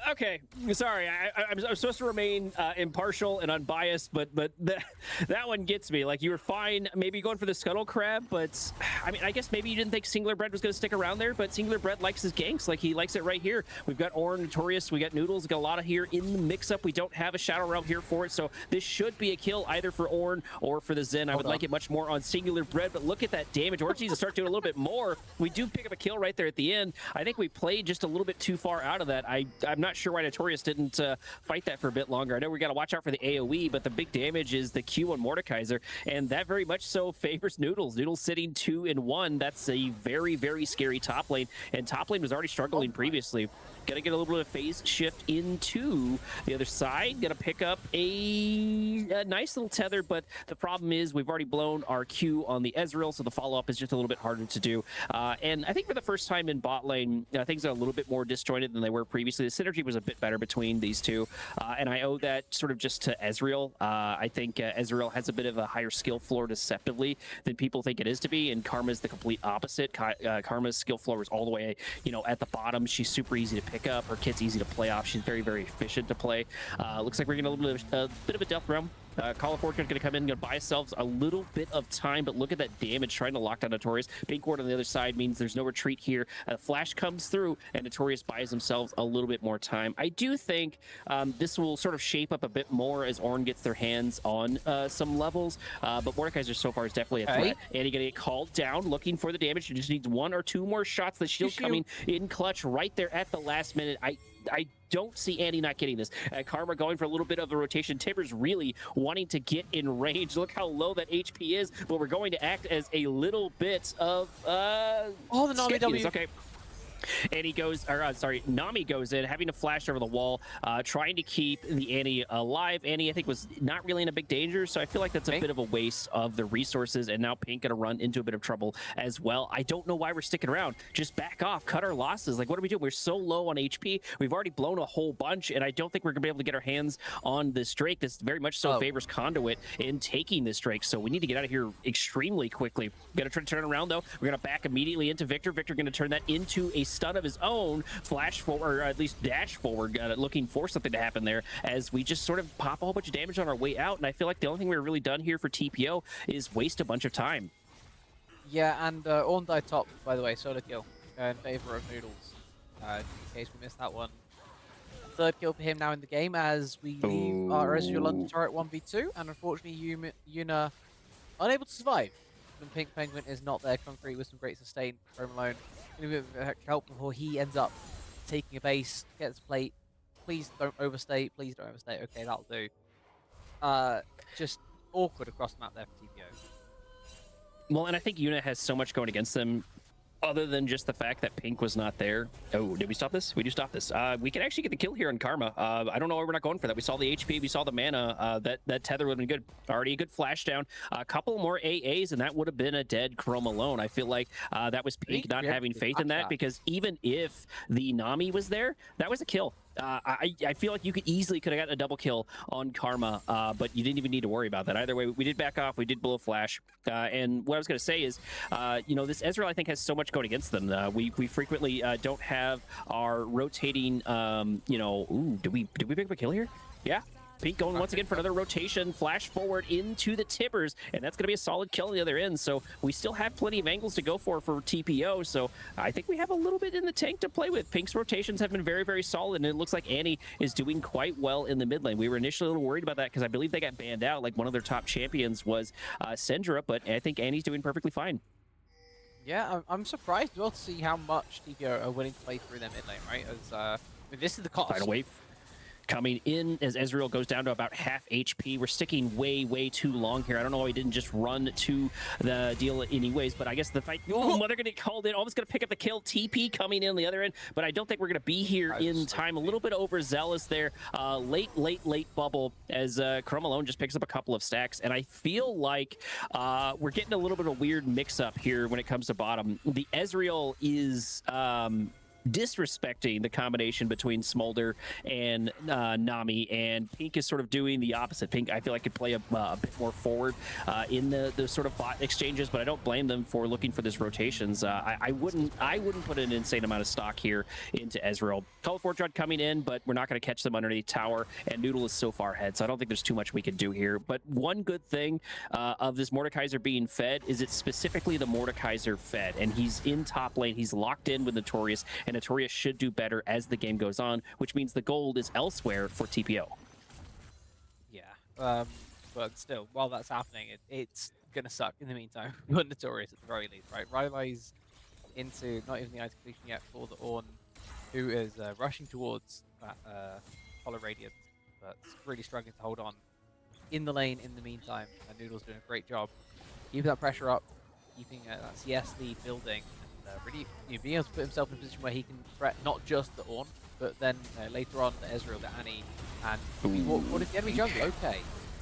Okay, sorry. I'm supposed to remain impartial and unbiased, but that one gets me. Like, you were fine, maybe going for the Scuttle Crab, but I mean, I guess maybe you didn't think Singular Bread was going to stick around there, but Singular Bread likes his ganks. Like, he likes it right here. We've got Orin, Notorious, we got Noodles, we got a lot of here in the mix-up. We don't have a Shadow Realm here for it, so this should be a kill either for Orin or for the Zen. I would like it much more on Singular Bread, but look at that damage. Orin needs to start doing a little bit more. We do pick up a kill right there at the end. I think we played just a little bit too far out of that. I'm not sure why Notorious didn't fight that for a bit longer. I know we got to watch out for the AoE, but the big damage is the Q on Mordekaiser, and that very much so favors Noodles. Noodles sitting 2-1. That's a very, very scary top lane, and top lane was already struggling previously. Gonna get a little bit of phase shift into the other side. Gonna pick up a nice little tether, but the problem is we've already blown our Q on the Ezreal, so the follow-up is just a little bit harder to do. And I think for the first time in bot lane, things are a little bit more disjointed than they were previously. The synergy was a bit better between these two, and I owe that sort of just to Ezreal. I think Ezreal has a bit of a higher skill floor deceptively than people think it is to be, and Karma's the complete opposite. Karma's skill floor is all the way, at the bottom. She's super easy to pick up. Her kit's easy to play off. She's very, very efficient to play. Looks like we're getting a bit of a death realm. Call of Fortune going to come in, going to buy ourselves a little bit of time, but look at that damage trying to lock down Notorious. Pink ward on the other side means there's no retreat here. Flash comes through, and Notorious buys themselves a little bit more time. I do think this will sort of shape up a bit more as Ornn gets their hands on some levels, but Mordekaiser so far is definitely a threat. And he's going to get called down, looking for the damage. He just needs 1 or 2 more shots. The shield coming in clutch right there at the last minute. I don't see Andy not getting this. Karma going for a little bit of a rotation. Timber's really wanting to get in range. Look how low that HP is, but we're going to act as a little bit of the Nami W. Okay. And he goes, Nami goes in, having to flash over the wall, trying to keep the Annie alive. Annie, I think, was not really in a big danger, so I feel like that's a bit of a waste of the resources, and now Pink gonna run into a bit of trouble as well. I don't know why we're sticking around. Just back off, cut our losses. Like, what are we doing? We're so low on HP. We've already blown a whole bunch, and I don't think we're gonna be able to get our hands on this Drake. This very much so favors Conduit in taking this Drake, so we need to get out of here extremely quickly. We're gonna try to turn around, though. We're gonna back immediately into Victor. Victor gonna turn that into a stun of his own, flash forward, or at least dash forward, looking for something to happen there as we just sort of pop a whole bunch of damage on our way out. And I feel like the only thing we're really done here for TPO is waste a bunch of time. Yeah, and Ornn died top, by the way, solo kill in favor of Noodles, in case we missed that one. 3rd kill for him now in the game as we leave our Ezreal London turret 1v2, and unfortunately Yuna unable to survive. And Pink Penguin is not there. Concrete with some great sustain for him alone. A bit of help before he ends up taking a base, gets a plate. Please don't overstay. Please don't overstay. Okay, that'll do. Just awkward across the map there for TPO. Well, and I think Yuna has so much going against them, other than just the fact that Pink was not there. Oh, did we stop this? We do stop this. We can actually get the kill here on Karma. I don't know why we're not going for that. We saw the HP, we saw the mana. That tether would have been good. Already a good flash down. A couple more AAs, and that would have been a dead Chrome alone. I feel like that was Pink not having faith in that, because even if the Nami was there, that was a kill. I feel like you could easily could have gotten a double kill on Karma, but you didn't even need to worry about that. Either way, we did back off. We did blow a flash. And what I was going to say is, this Ezreal, I think, has so much going against them. We frequently don't have our rotating, ooh, did we pick up a kill here? Yeah. Pink going once again for another rotation, flash forward into the tippers, and that's going to be a solid kill on the other end. So we still have plenty of angles to go for TPO. So I think we have a little bit in the tank to play with. Pink's rotations have been very, very solid, and it looks like Annie is doing quite well in the mid lane. We were initially a little worried about that because I believe they got banned out. Like one of their top champions was Syndra, but I think Annie's doing perfectly fine. Yeah, I'm surprised as well to see how much TPO are willing to play through their mid lane, right? As this is the cost. Tidal wave coming in as Ezreal goes down to about half HP. We're sticking way too long here. I don't know why he didn't just run to the deal anyways, but I guess the fight... Oh, Mother gonna get called in. Almost gonna pick up the kill. TP coming in on the other end, but I don't think we're gonna be here in time. A little bit overzealous there. Late bubble as Chrome alone just picks up a couple of stacks, and I feel like we're getting a little bit of a weird mix-up here when it comes to bottom. The Ezreal is... disrespecting the combination between Smolder and Nami, and Pink is sort of doing the opposite. Pink, I feel like, could play a bit more forward in the sort of bot exchanges, but I don't blame them for looking for these rotations. I wouldn't put an insane amount of stock here into Ezreal. Call for Dread coming in, but we're not going to catch them underneath tower, and Noodle is so far ahead, so I don't think there's too much we can do here. But one good thing of this Mordekaiser being fed is it's specifically the Mordekaiser fed, and he's in top lane. He's locked in with Notorious, and Notorious should do better as the game goes on, which means the gold is elsewhere for TPO. Yeah, but still, while that's happening, it's gonna suck in the meantime. You're Notorious at the very least, right? Rylai's into not even the ice completion yet for the Ornn, who is rushing towards that Hollow Radiant, but really struggling to hold on in the lane in the meantime. And Noodle's doing a great job keeping that pressure up, keeping that CS lead building. Really being able to put himself in a position where he can threat not just the Ornn, but then later on the Ezreal, the Annie, and what is the enemy jungle? Okay.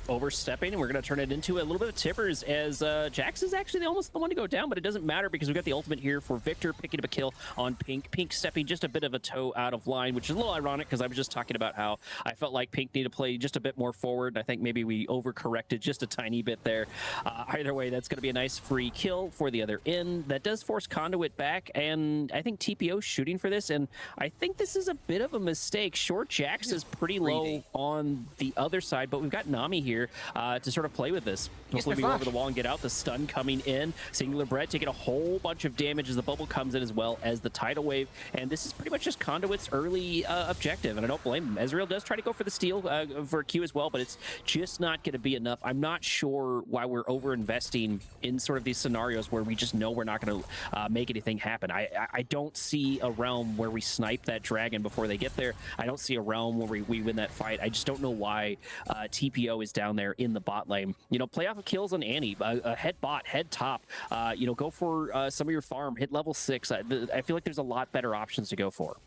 Overstepping, and we're going to turn it into a little bit of tippers as Jax is actually almost the one to go down, but it doesn't matter because we've got the ultimate here for Victor picking up a kill on Pink. Pink stepping just a bit of a toe out of line, which is a little ironic because I was just talking about how I felt like Pink needed to play just a bit more forward. I think maybe we overcorrected just a tiny bit there. Either way, that's going to be a nice free kill for the other end. That does force Conduit back, and I think TPO shooting for this, and I think this is a bit of a mistake. Short Jax is pretty low on the other side, but we've got Nami here to sort of play with this. Hopefully we go over the wall and get out. The stun coming in. Singular Bread taking a whole bunch of damage as the bubble comes in, as well as the tidal wave. And this is pretty much just Conduit's early objective, and I don't blame him. Ezreal does try to go for the steal for Q as well, but it's just not going to be enough. I'm not sure why we're over-investing in sort of these scenarios where we just know we're not going to make anything happen. I don't see a realm where we snipe that dragon before they get there. I don't see a realm where we win that fight. I just don't know why TPO is down there in the bot lane. Play off of kills on Annie, head bot, head top, go for some of your farm, hit level 6. I feel like there's a lot better options to go for.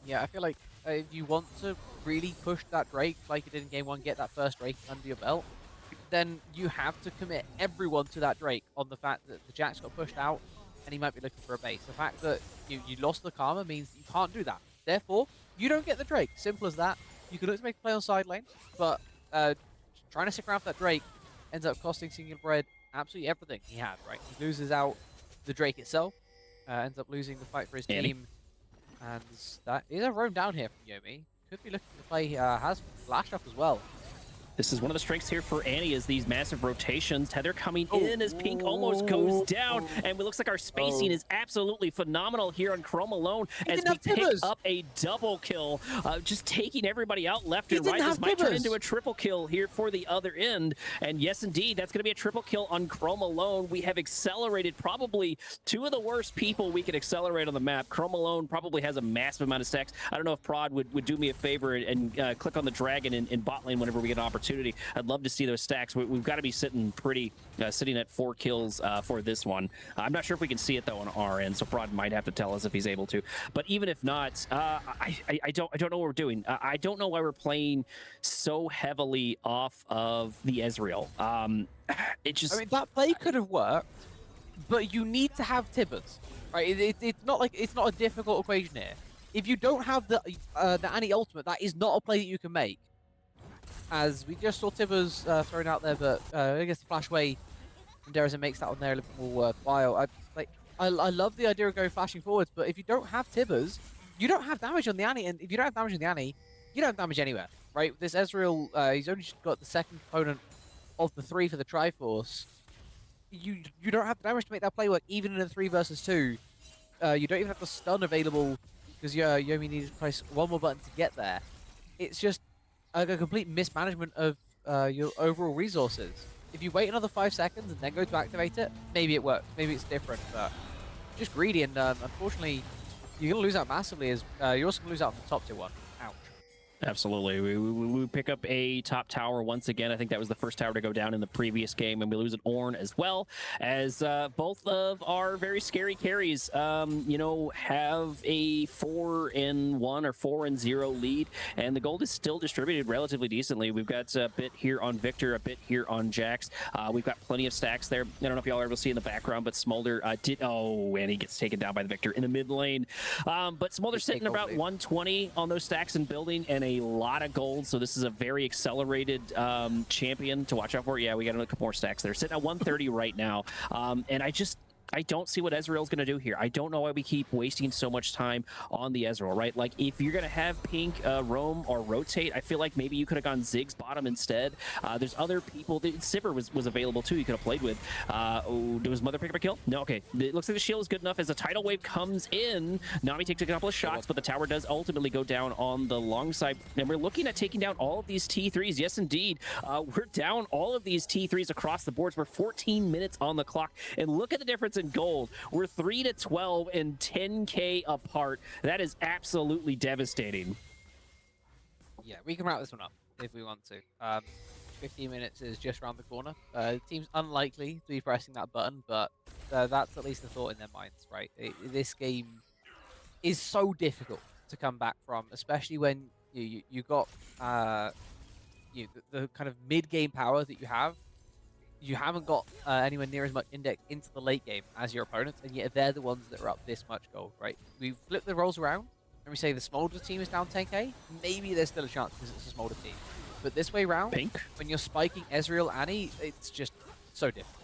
Yeah, I feel like if you want to really push that Drake like you did in game 1, get that first Drake under your belt, then you have to commit everyone to that Drake on the fact that the Jax got pushed out and he might be looking for a base. The fact that you lost the Karma means you can't do that. Therefore, you don't get the Drake. Simple as that. You can look to make a play on side lane, but trying to stick around for that Drake ends up costing Singular Bread absolutely everything he had, right? He loses out the Drake itself, ends up losing the fight for his team, and that is a roam down here from Yomi. Could be looking to play, has flash up as well. This is one of the strengths here for Annie, is these massive rotations. Tether coming in as Pink almost goes down, and it looks like our spacing is absolutely phenomenal here on Chrome alone as we pick up a double kill, just taking everybody out left and right. This might turn into a triple kill here for the other end, and yes, indeed, that's going to be a triple kill on Chrome alone. We have accelerated probably two of the worst people we could accelerate on the map. Chrome alone probably has a massive amount of stacks. I don't know if Prod would do me a favor and click on the dragon in bot lane whenever we get an opportunity. I'd love to see those stacks. We've got to be sitting at 4 kills for this one. I'm not sure if we can see it though on our end, so Prod might have to tell us if he's able to. But even if not, I don't know what we're doing. I don't know why we're playing so heavily off of the Ezreal. It just, I mean, that play could have worked, but you need to have Tibbers, right? It's not like it's not a difficult equation here. if you don't have the Annie ultimate, that is not a play that you can make. As we just saw Tibbers thrown out there, but I guess the flash away from Derizen makes that one there a little more worthwhile. I love the idea of going flashing forwards, but if you don't have Tibbers, you don't have damage on the Annie, and if you don't have damage on the Annie, you don't have damage anywhere, right? This Ezreal, he's only just got the second component of the 3 for the Triforce. You don't have the damage to make that play work, even in a 3 versus 2. You don't even have the stun available, because you only need to press one more button to get there. It's just a complete mismanagement of your overall resources. If you wait another 5 seconds and then go to activate it, maybe it works. Maybe it's different, but just greedy, and unfortunately, you're going to lose out massively. As you're also going to lose out on the top tier one. Ouch. Absolutely. We pick up a top tower once again. I think that was the first tower to go down in the previous game, and we lose an Ornn as well, as both of our very scary carries, you know, have a 4-1 or 4-0 lead, and the gold is still distributed relatively decently. We've got a bit here on Victor, a bit here on Jax. We've got plenty of stacks there. I don't know if y'all are able to see in the background, but Smolder and he gets taken down by the Victor in the mid lane. But Smolder's sitting about 120 on those stacks and building, and a lot of gold, so this is a very accelerated champion to watch out for. Yeah, we got a couple more stacks there. Sitting at 130 right now, and I don't see what Ezreal's going to do here. I don't know why we keep wasting so much time on the Ezreal, right? Like, if you're going to have Pink roam or rotate, I feel like maybe you could have gone Ziggs bottom instead. There's other people. Sivir was available too. You could have played with. Does Mother pick up a kill? No, okay. It looks like the shield is good enough as the tidal wave comes in. Nami takes a couple of shots, but the tower does ultimately go down on the long side. And we're looking at taking down all of these T3s. Yes, indeed. We're down all of these T3s across the boards. We're 14 minutes on the clock. And look at the difference in gold. We're 3-12 and 10k apart. That is absolutely devastating. Yeah, we can wrap this one up if we want to. 15 minutes is just around the corner. The team's unlikely to be pressing that button, but that's at least the thought in their minds, right? This game is so difficult to come back from, especially when you got the kind of mid-game power that you have. You haven't got anywhere near as much index into the late game as your opponents, and yet they're the ones that are up this much gold, right? We flip the roles around, and we say the Smolder team is down 10k. Maybe there's still a chance because it's a Smolder team. But this way round, Pink, when you're spiking Ezreal, Annie, it's just so difficult.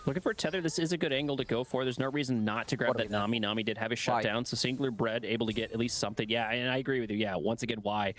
Looking for a tether. This is a good angle to go for. There's no reason not to grab that Nami. Nami did have a shutdown, so Singular Bread able to get at least something. Yeah, and I agree with you. Yeah, once again, why?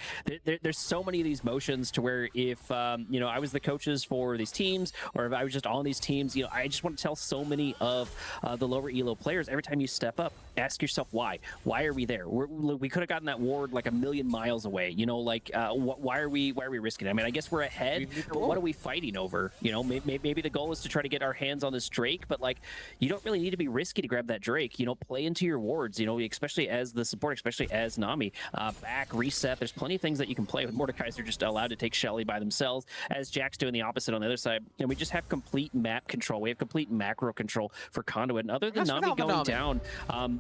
There's so many of these motions to where if, you know, I was the coaches for these teams, or if I was just on these teams, you know, I just want to tell so many of the lower elo players, every time you step up, ask yourself why. Why are we there? We could have gotten that ward like a million miles away. You know, like, why are we risking it? I mean, I guess we're ahead, but what are we fighting over? You know, maybe the goal is to try to get our hands on this Drake, but like, you don't really need to be risky to grab that Drake. You know, play into your wards, you know, especially as the support, especially as Nami. Back, reset, there's plenty of things that you can play with. Mordekaiser are just allowed to take Shelly by themselves, as Jack's doing the opposite on the other side. And we just have complete map control. We have complete macro control for Conduit. And other than Nami going down,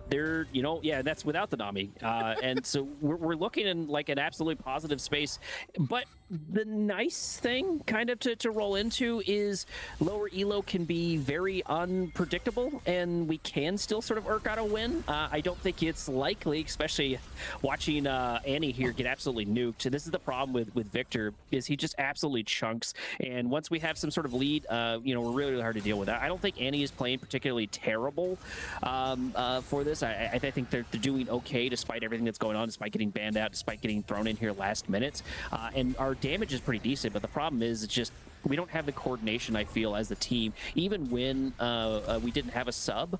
they're, you know, yeah, that's without the Nami. And so we're looking in like an absolutely positive space. But the nice thing kind of to roll into is lower elo can be very unpredictable, and we can still sort of eke out a win. I don't think it's likely, especially watching Annie here get absolutely nuked. This is the problem with Victor, is he just absolutely chunks, and once we have some sort of lead, you know, we're really, really hard to deal with that. I don't think Annie is playing particularly terrible for this. I think they're doing okay despite everything that's going on, despite getting banned out, despite getting thrown in here last minute, and our damage is pretty decent, but the problem is it's just we don't have the coordination, I feel, as the team. Even when we didn't have a sub,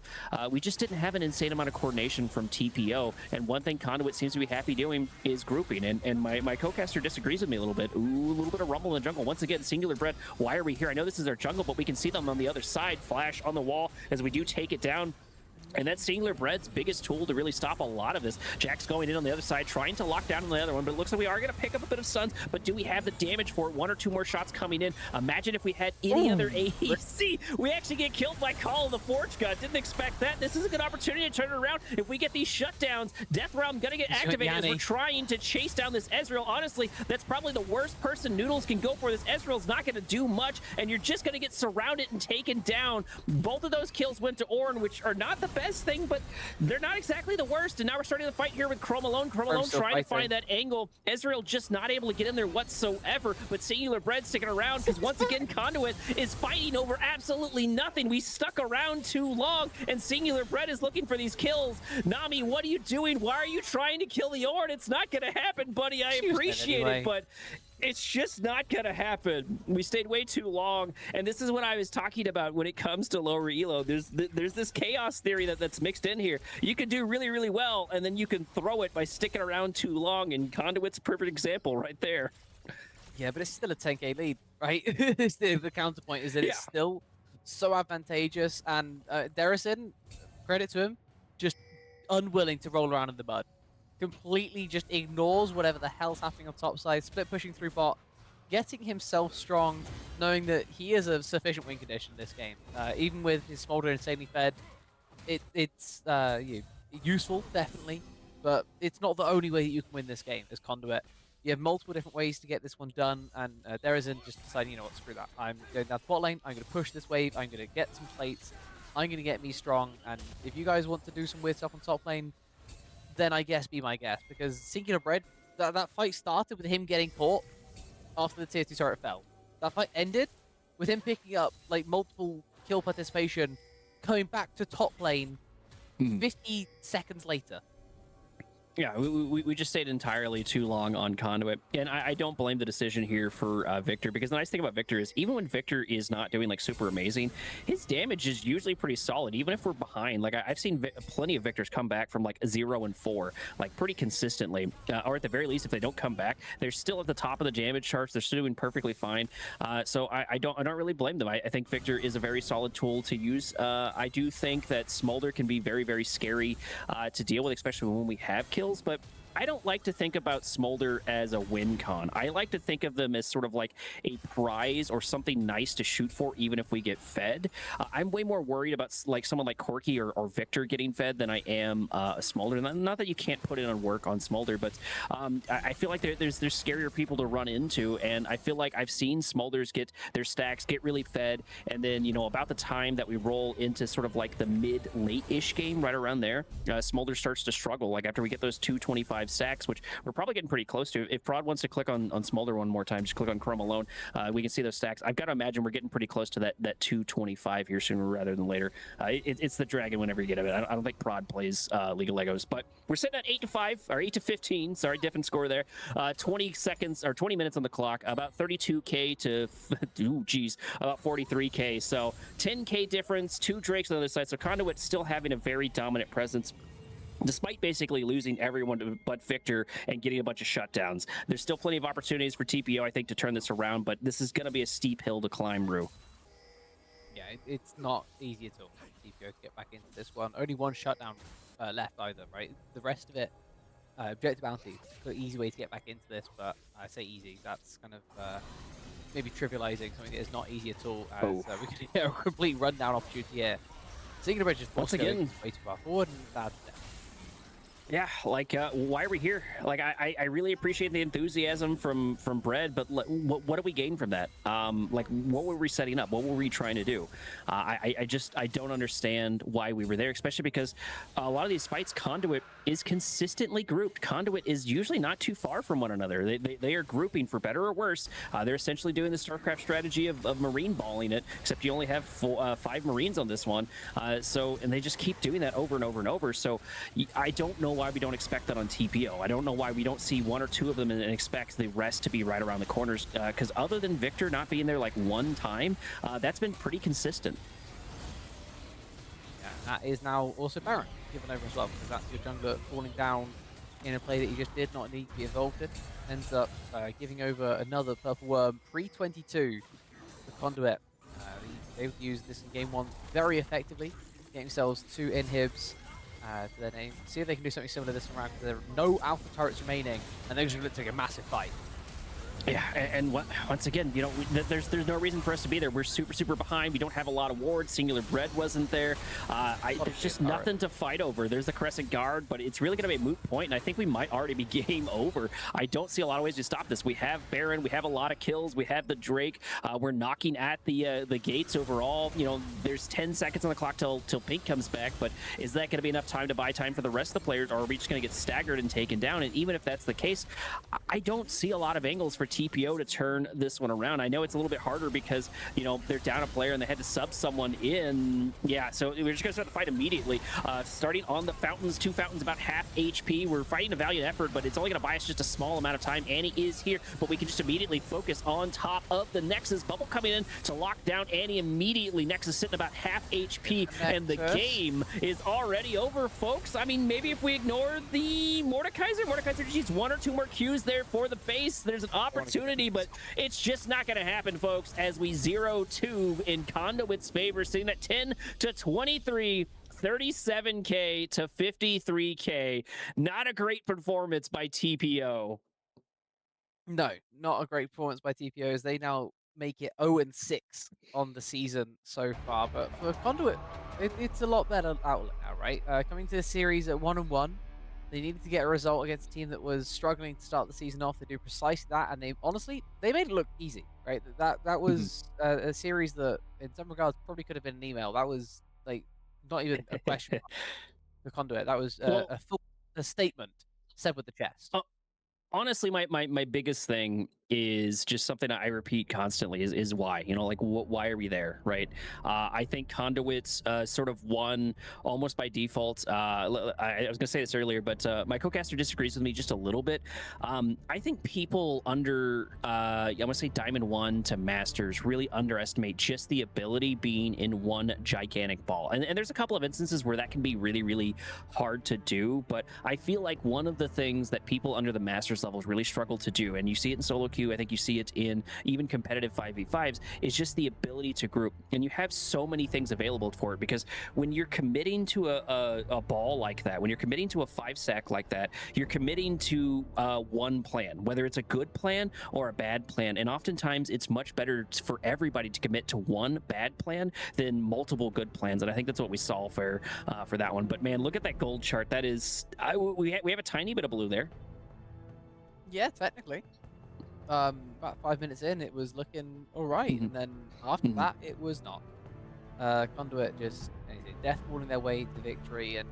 we just didn't have an insane amount of coordination from TPO. And one thing Conduit seems to be happy doing is grouping. And my co-caster disagrees with me a little bit. Ooh, a little bit of rumble in the jungle. Once again, Singular Bread, why are we here? I know this is our jungle, but we can see them on the other side. Flash on the wall as we do take it down. And that's Singular Bread's biggest tool to really stop a lot of this. Jack's going in on the other side, trying to lock down on the other one, but it looks like we are going to pick up a bit of stuns, but do we have the damage for it? 1 or 2 more shots coming in. Imagine if we had any other AEC. We actually get killed by Call of the Forge God. Didn't expect that. This is a good opportunity to turn it around. If we get these shutdowns, Death Realm going to get activated as we're trying to chase down this Ezreal. Honestly, that's probably the worst person Noodles can go for. This Ezreal's not going to do much, and you're just going to get surrounded and taken down. Both of those kills went to Ornn, which are not the best thing, but they're not exactly the worst. And now we're starting the fight here with Chrome Alone. Chrome Alone trying to find that angle. Ezreal just not able to get in there whatsoever, but Singular Bread sticking around because once again, Conduit is fighting over absolutely nothing. We stuck around too long, and Singular Bread is looking for these kills. Nami, what are you doing? Why are you trying to kill the Ornn? It's not going to happen, buddy. I appreciate it, but it's just not gonna happen. We stayed way too long, and this is what I was talking about when it comes to lower elo. There's this chaos theory that's mixed in here. You can do really, really well, and then you can throw it by sticking around too long, and Conduit's a perfect example right there. Yeah, but it's still a 10k lead, right? The counterpoint is that it's still so advantageous, and Derison, credit to him, just unwilling to roll around in the mud. Completely just ignores whatever the hell's happening on top side, split pushing through bot, getting himself strong, knowing that he is a sufficient win condition in this game. Even with his Smolder insanely fed, it's useful, definitely, but it's not the only way that you can win this game as Conduit. You have multiple different ways to get this one done, and there isn't just deciding, you know what, screw that. I'm going down the bot lane, I'm going to push this wave, I'm going to get some plates, I'm going to get me strong, and if you guys want to do some weird stuff on top lane, then I guess be my guest, because Singular Bread, that fight started with him getting caught after the tier 2 turret fell. That fight ended with him picking up like multiple kill participation, coming back to top lane 50 seconds later. Yeah, we just stayed entirely too long on Conduit, and I don't blame the decision here for Victor, because the nice thing about Victor is even when Victor is not doing like super amazing, his damage is usually pretty solid, even if we're behind. Like I've seen plenty of Victors come back from like 0 and 4, like pretty consistently, or at the very least, if they don't come back, they're still at the top of the damage charts. They're still doing perfectly fine. So I don't really blame them. I think Victor is a very solid tool to use. I do think that Smolder can be very, very scary to deal with, especially when we have kills. But I don't like to think about Smolder as a win con. I like to think of them as sort of like a prize or something nice to shoot for, even if we get fed. I'm way more worried about like someone like Corki or Victor getting fed than I am a Smolder. Not that you can't put in on work on Smolder, but I feel like there's scarier people to run into, and I feel like I've seen Smolders get their stacks get really fed, and then, you know, about the time that we roll into sort of like the mid-late-ish game, right around there, Smolder starts to struggle. Like after we get those 225 stacks, which we're probably getting pretty close to. If Prod wants to click on Smolder one more time, just click on Chrome Alone. We can see those stacks. I've got to imagine we're getting pretty close to that 225 here sooner rather than later. It's the dragon whenever you get it. I don't think Prod plays League of Legos, but we're sitting at 8-5 or 8-15. Sorry, different score there. 20 seconds or 20 minutes on the clock. About 32k to about 43k. So 10k difference. 2 Drakes on the other side. So Conduit still having a very dominant presence, despite basically losing everyone but Victor and getting a bunch of shutdowns. There's still plenty of opportunities for TPO, I think, to turn this around, but this is going to be a steep hill to climb, Rue. Yeah, it's not easy at all for TPO to get back into this one. Only one shutdown left either, right? The rest of it, objective bounty, the easy way to get back into this, but I say easy, that's kind of maybe trivializing something that is not easy at all, as we could get a complete rundown opportunity here. Singular Bridge just once again way too far forward, and that's death. Yeah, like, why are we here? Like, I really appreciate the enthusiasm from Bread, but what do we gain from that? Like, what were we setting up? What were we trying to do? I don't understand why we were there, especially because a lot of these fights, Conduit is consistently grouped. Conduit is usually not too far from one another. They are grouping for better or worse. They're essentially doing the StarCraft strategy of marine balling it, except you only have 5 Marines on this one. And they just keep doing that over and over and over. So I don't know why we don't expect that on TPO. I don't know why we don't see 1 or 2 of them and expect the rest to be right around the corners, because other than Victor not being there like one time, that's been pretty consistent. Yeah, that is now also Baron given over as well, because that's your jungler falling down in a play that you just did not need to be involved in. Ends up giving over another Purple Worm, pre-22 for Conduit. They able to use this in game 1 very effectively, getting themselves 2 inhibs to their name. See if they can do something similar this round, because there are no alpha turrets remaining, and they're just going to take a massive fight. Yeah, and once again, you know, there's no reason for us to be there. We're super behind. We don't have a lot of wards. Singular Bread wasn't there. There's just nothing to fight over. There's the Crescent Guard, but it's really going to be a moot point, and I think we might already be game over. I don't see a lot of ways to stop this. We have Baron. We have a lot of kills. We have the Drake. We're knocking at the gates overall. You know, there's 10 seconds on the clock till Pink comes back, but is that going to be enough time to buy time for the rest of the players, or are we just going to get staggered and taken down? And even if that's the case, I don't see a lot of angles for TPO to turn this one around. I know it's a little bit harder because, you know, they're down a player and they had to sub someone in. Yeah, so we're just going to start the fight immediately. Starting on the Fountains, 2 Fountains about half HP. We're fighting a valiant effort, but it's only going to buy us just a small amount of time. Annie is here, but we can just immediately focus on top of the Nexus. Bubble coming in to lock down Annie immediately. Nexus sitting about half HP, and the game is already over, folks. I mean, maybe if we ignore the Mordekaiser just needs 1 or 2 more Qs there for the base. There's an opportunity, but it's just not going to happen, folks, as we 0-2 in Conduit's favor, sitting at 10 to 23. 37K to 53K. Not a great performance by TPO. No, not a great performance by TPO, as they now make it 0-6 on the season so far. But for Conduit, it's a lot better outlook now, right? Coming to the series at 1-1, they needed to get a result against a team that was struggling to start the season off. They do precisely that, and they made it look easy, right? That was a series that, in some regards, probably could have been an email. That was like not even a question for Conduit. That was a statement said with the chest. Honestly, my biggest thing is just something that I repeat constantly is why, you know, like why are we there, right? I think Conduit's sort of won almost by default. I was gonna say this earlier, but my co-caster disagrees with me just a little bit. I think people I'm gonna say Diamond 1 to Masters really underestimate just the ability being in one gigantic ball, and there's a couple of instances where that can be really hard to do, but I feel like one of the things that people under the Masters levels really struggle to do, and you see it in solo queue, I think you see it in even competitive 5v5s, is just the ability to group. And you have so many things available for it, because when you're committing to a ball like that, when you're committing to a 5-sack like that, you're committing to one plan, whether it's a good plan or a bad plan. And oftentimes it's much better for everybody to commit to one bad plan than multiple good plans. And I think that's what we saw for that one. But man, look at that gold chart. That is, we have a tiny bit of blue there. Yeah, technically. About 5 minutes in, it was looking all right, and then after that, it was not. Conduit just death balling their way to victory, and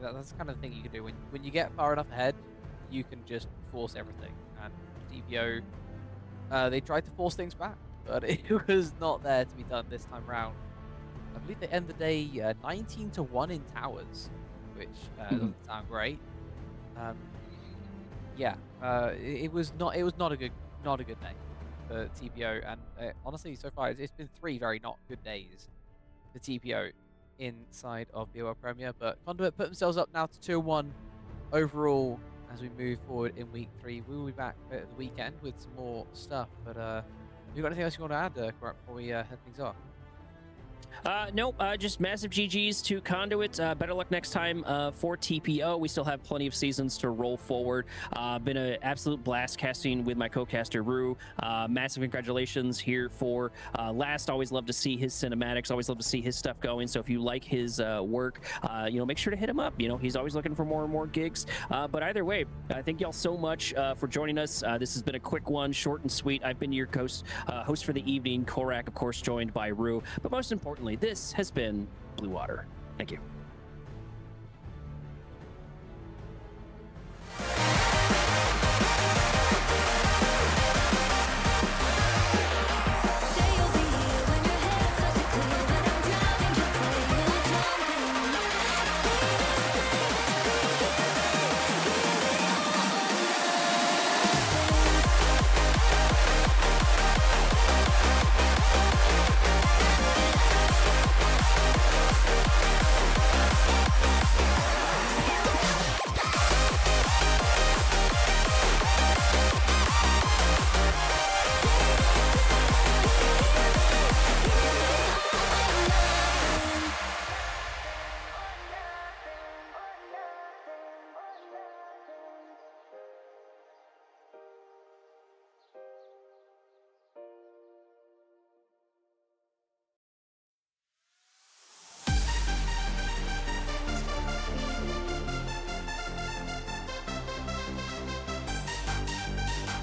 that's the kind of thing you can do when you get far enough ahead. You can just force everything. And TPO, they tried to force things back, but it was not there to be done this time round. I believe they end the day 19-1 in towers, which doesn't sound great. Yeah, it was not a good day for TPO, and honestly, so far it's been 3 very not good days for TPO inside of BOL Premier. But Conduit put themselves up now to 2-1 overall as we move forward in week 3. We will be back at the weekend with some more stuff. But you got anything else you want to add, Karat, before we head things off? Nope, just massive GGs to Conduit. Better luck next time for TPO. We still have plenty of seasons to roll forward. Been an absolute blast casting with my co-caster Rue. Massive congratulations here for Last. Always love to see his cinematics. Always love to see his stuff going. So if you like his work, you know, make sure to hit him up. You know, he's always looking for more and more gigs. But either way, thank y'all so much for joining us. This has been a quick one, short and sweet. I've been your host for the evening, Korak, of course, joined by Rue. But most importantly, this has been Blue Water. Thank you.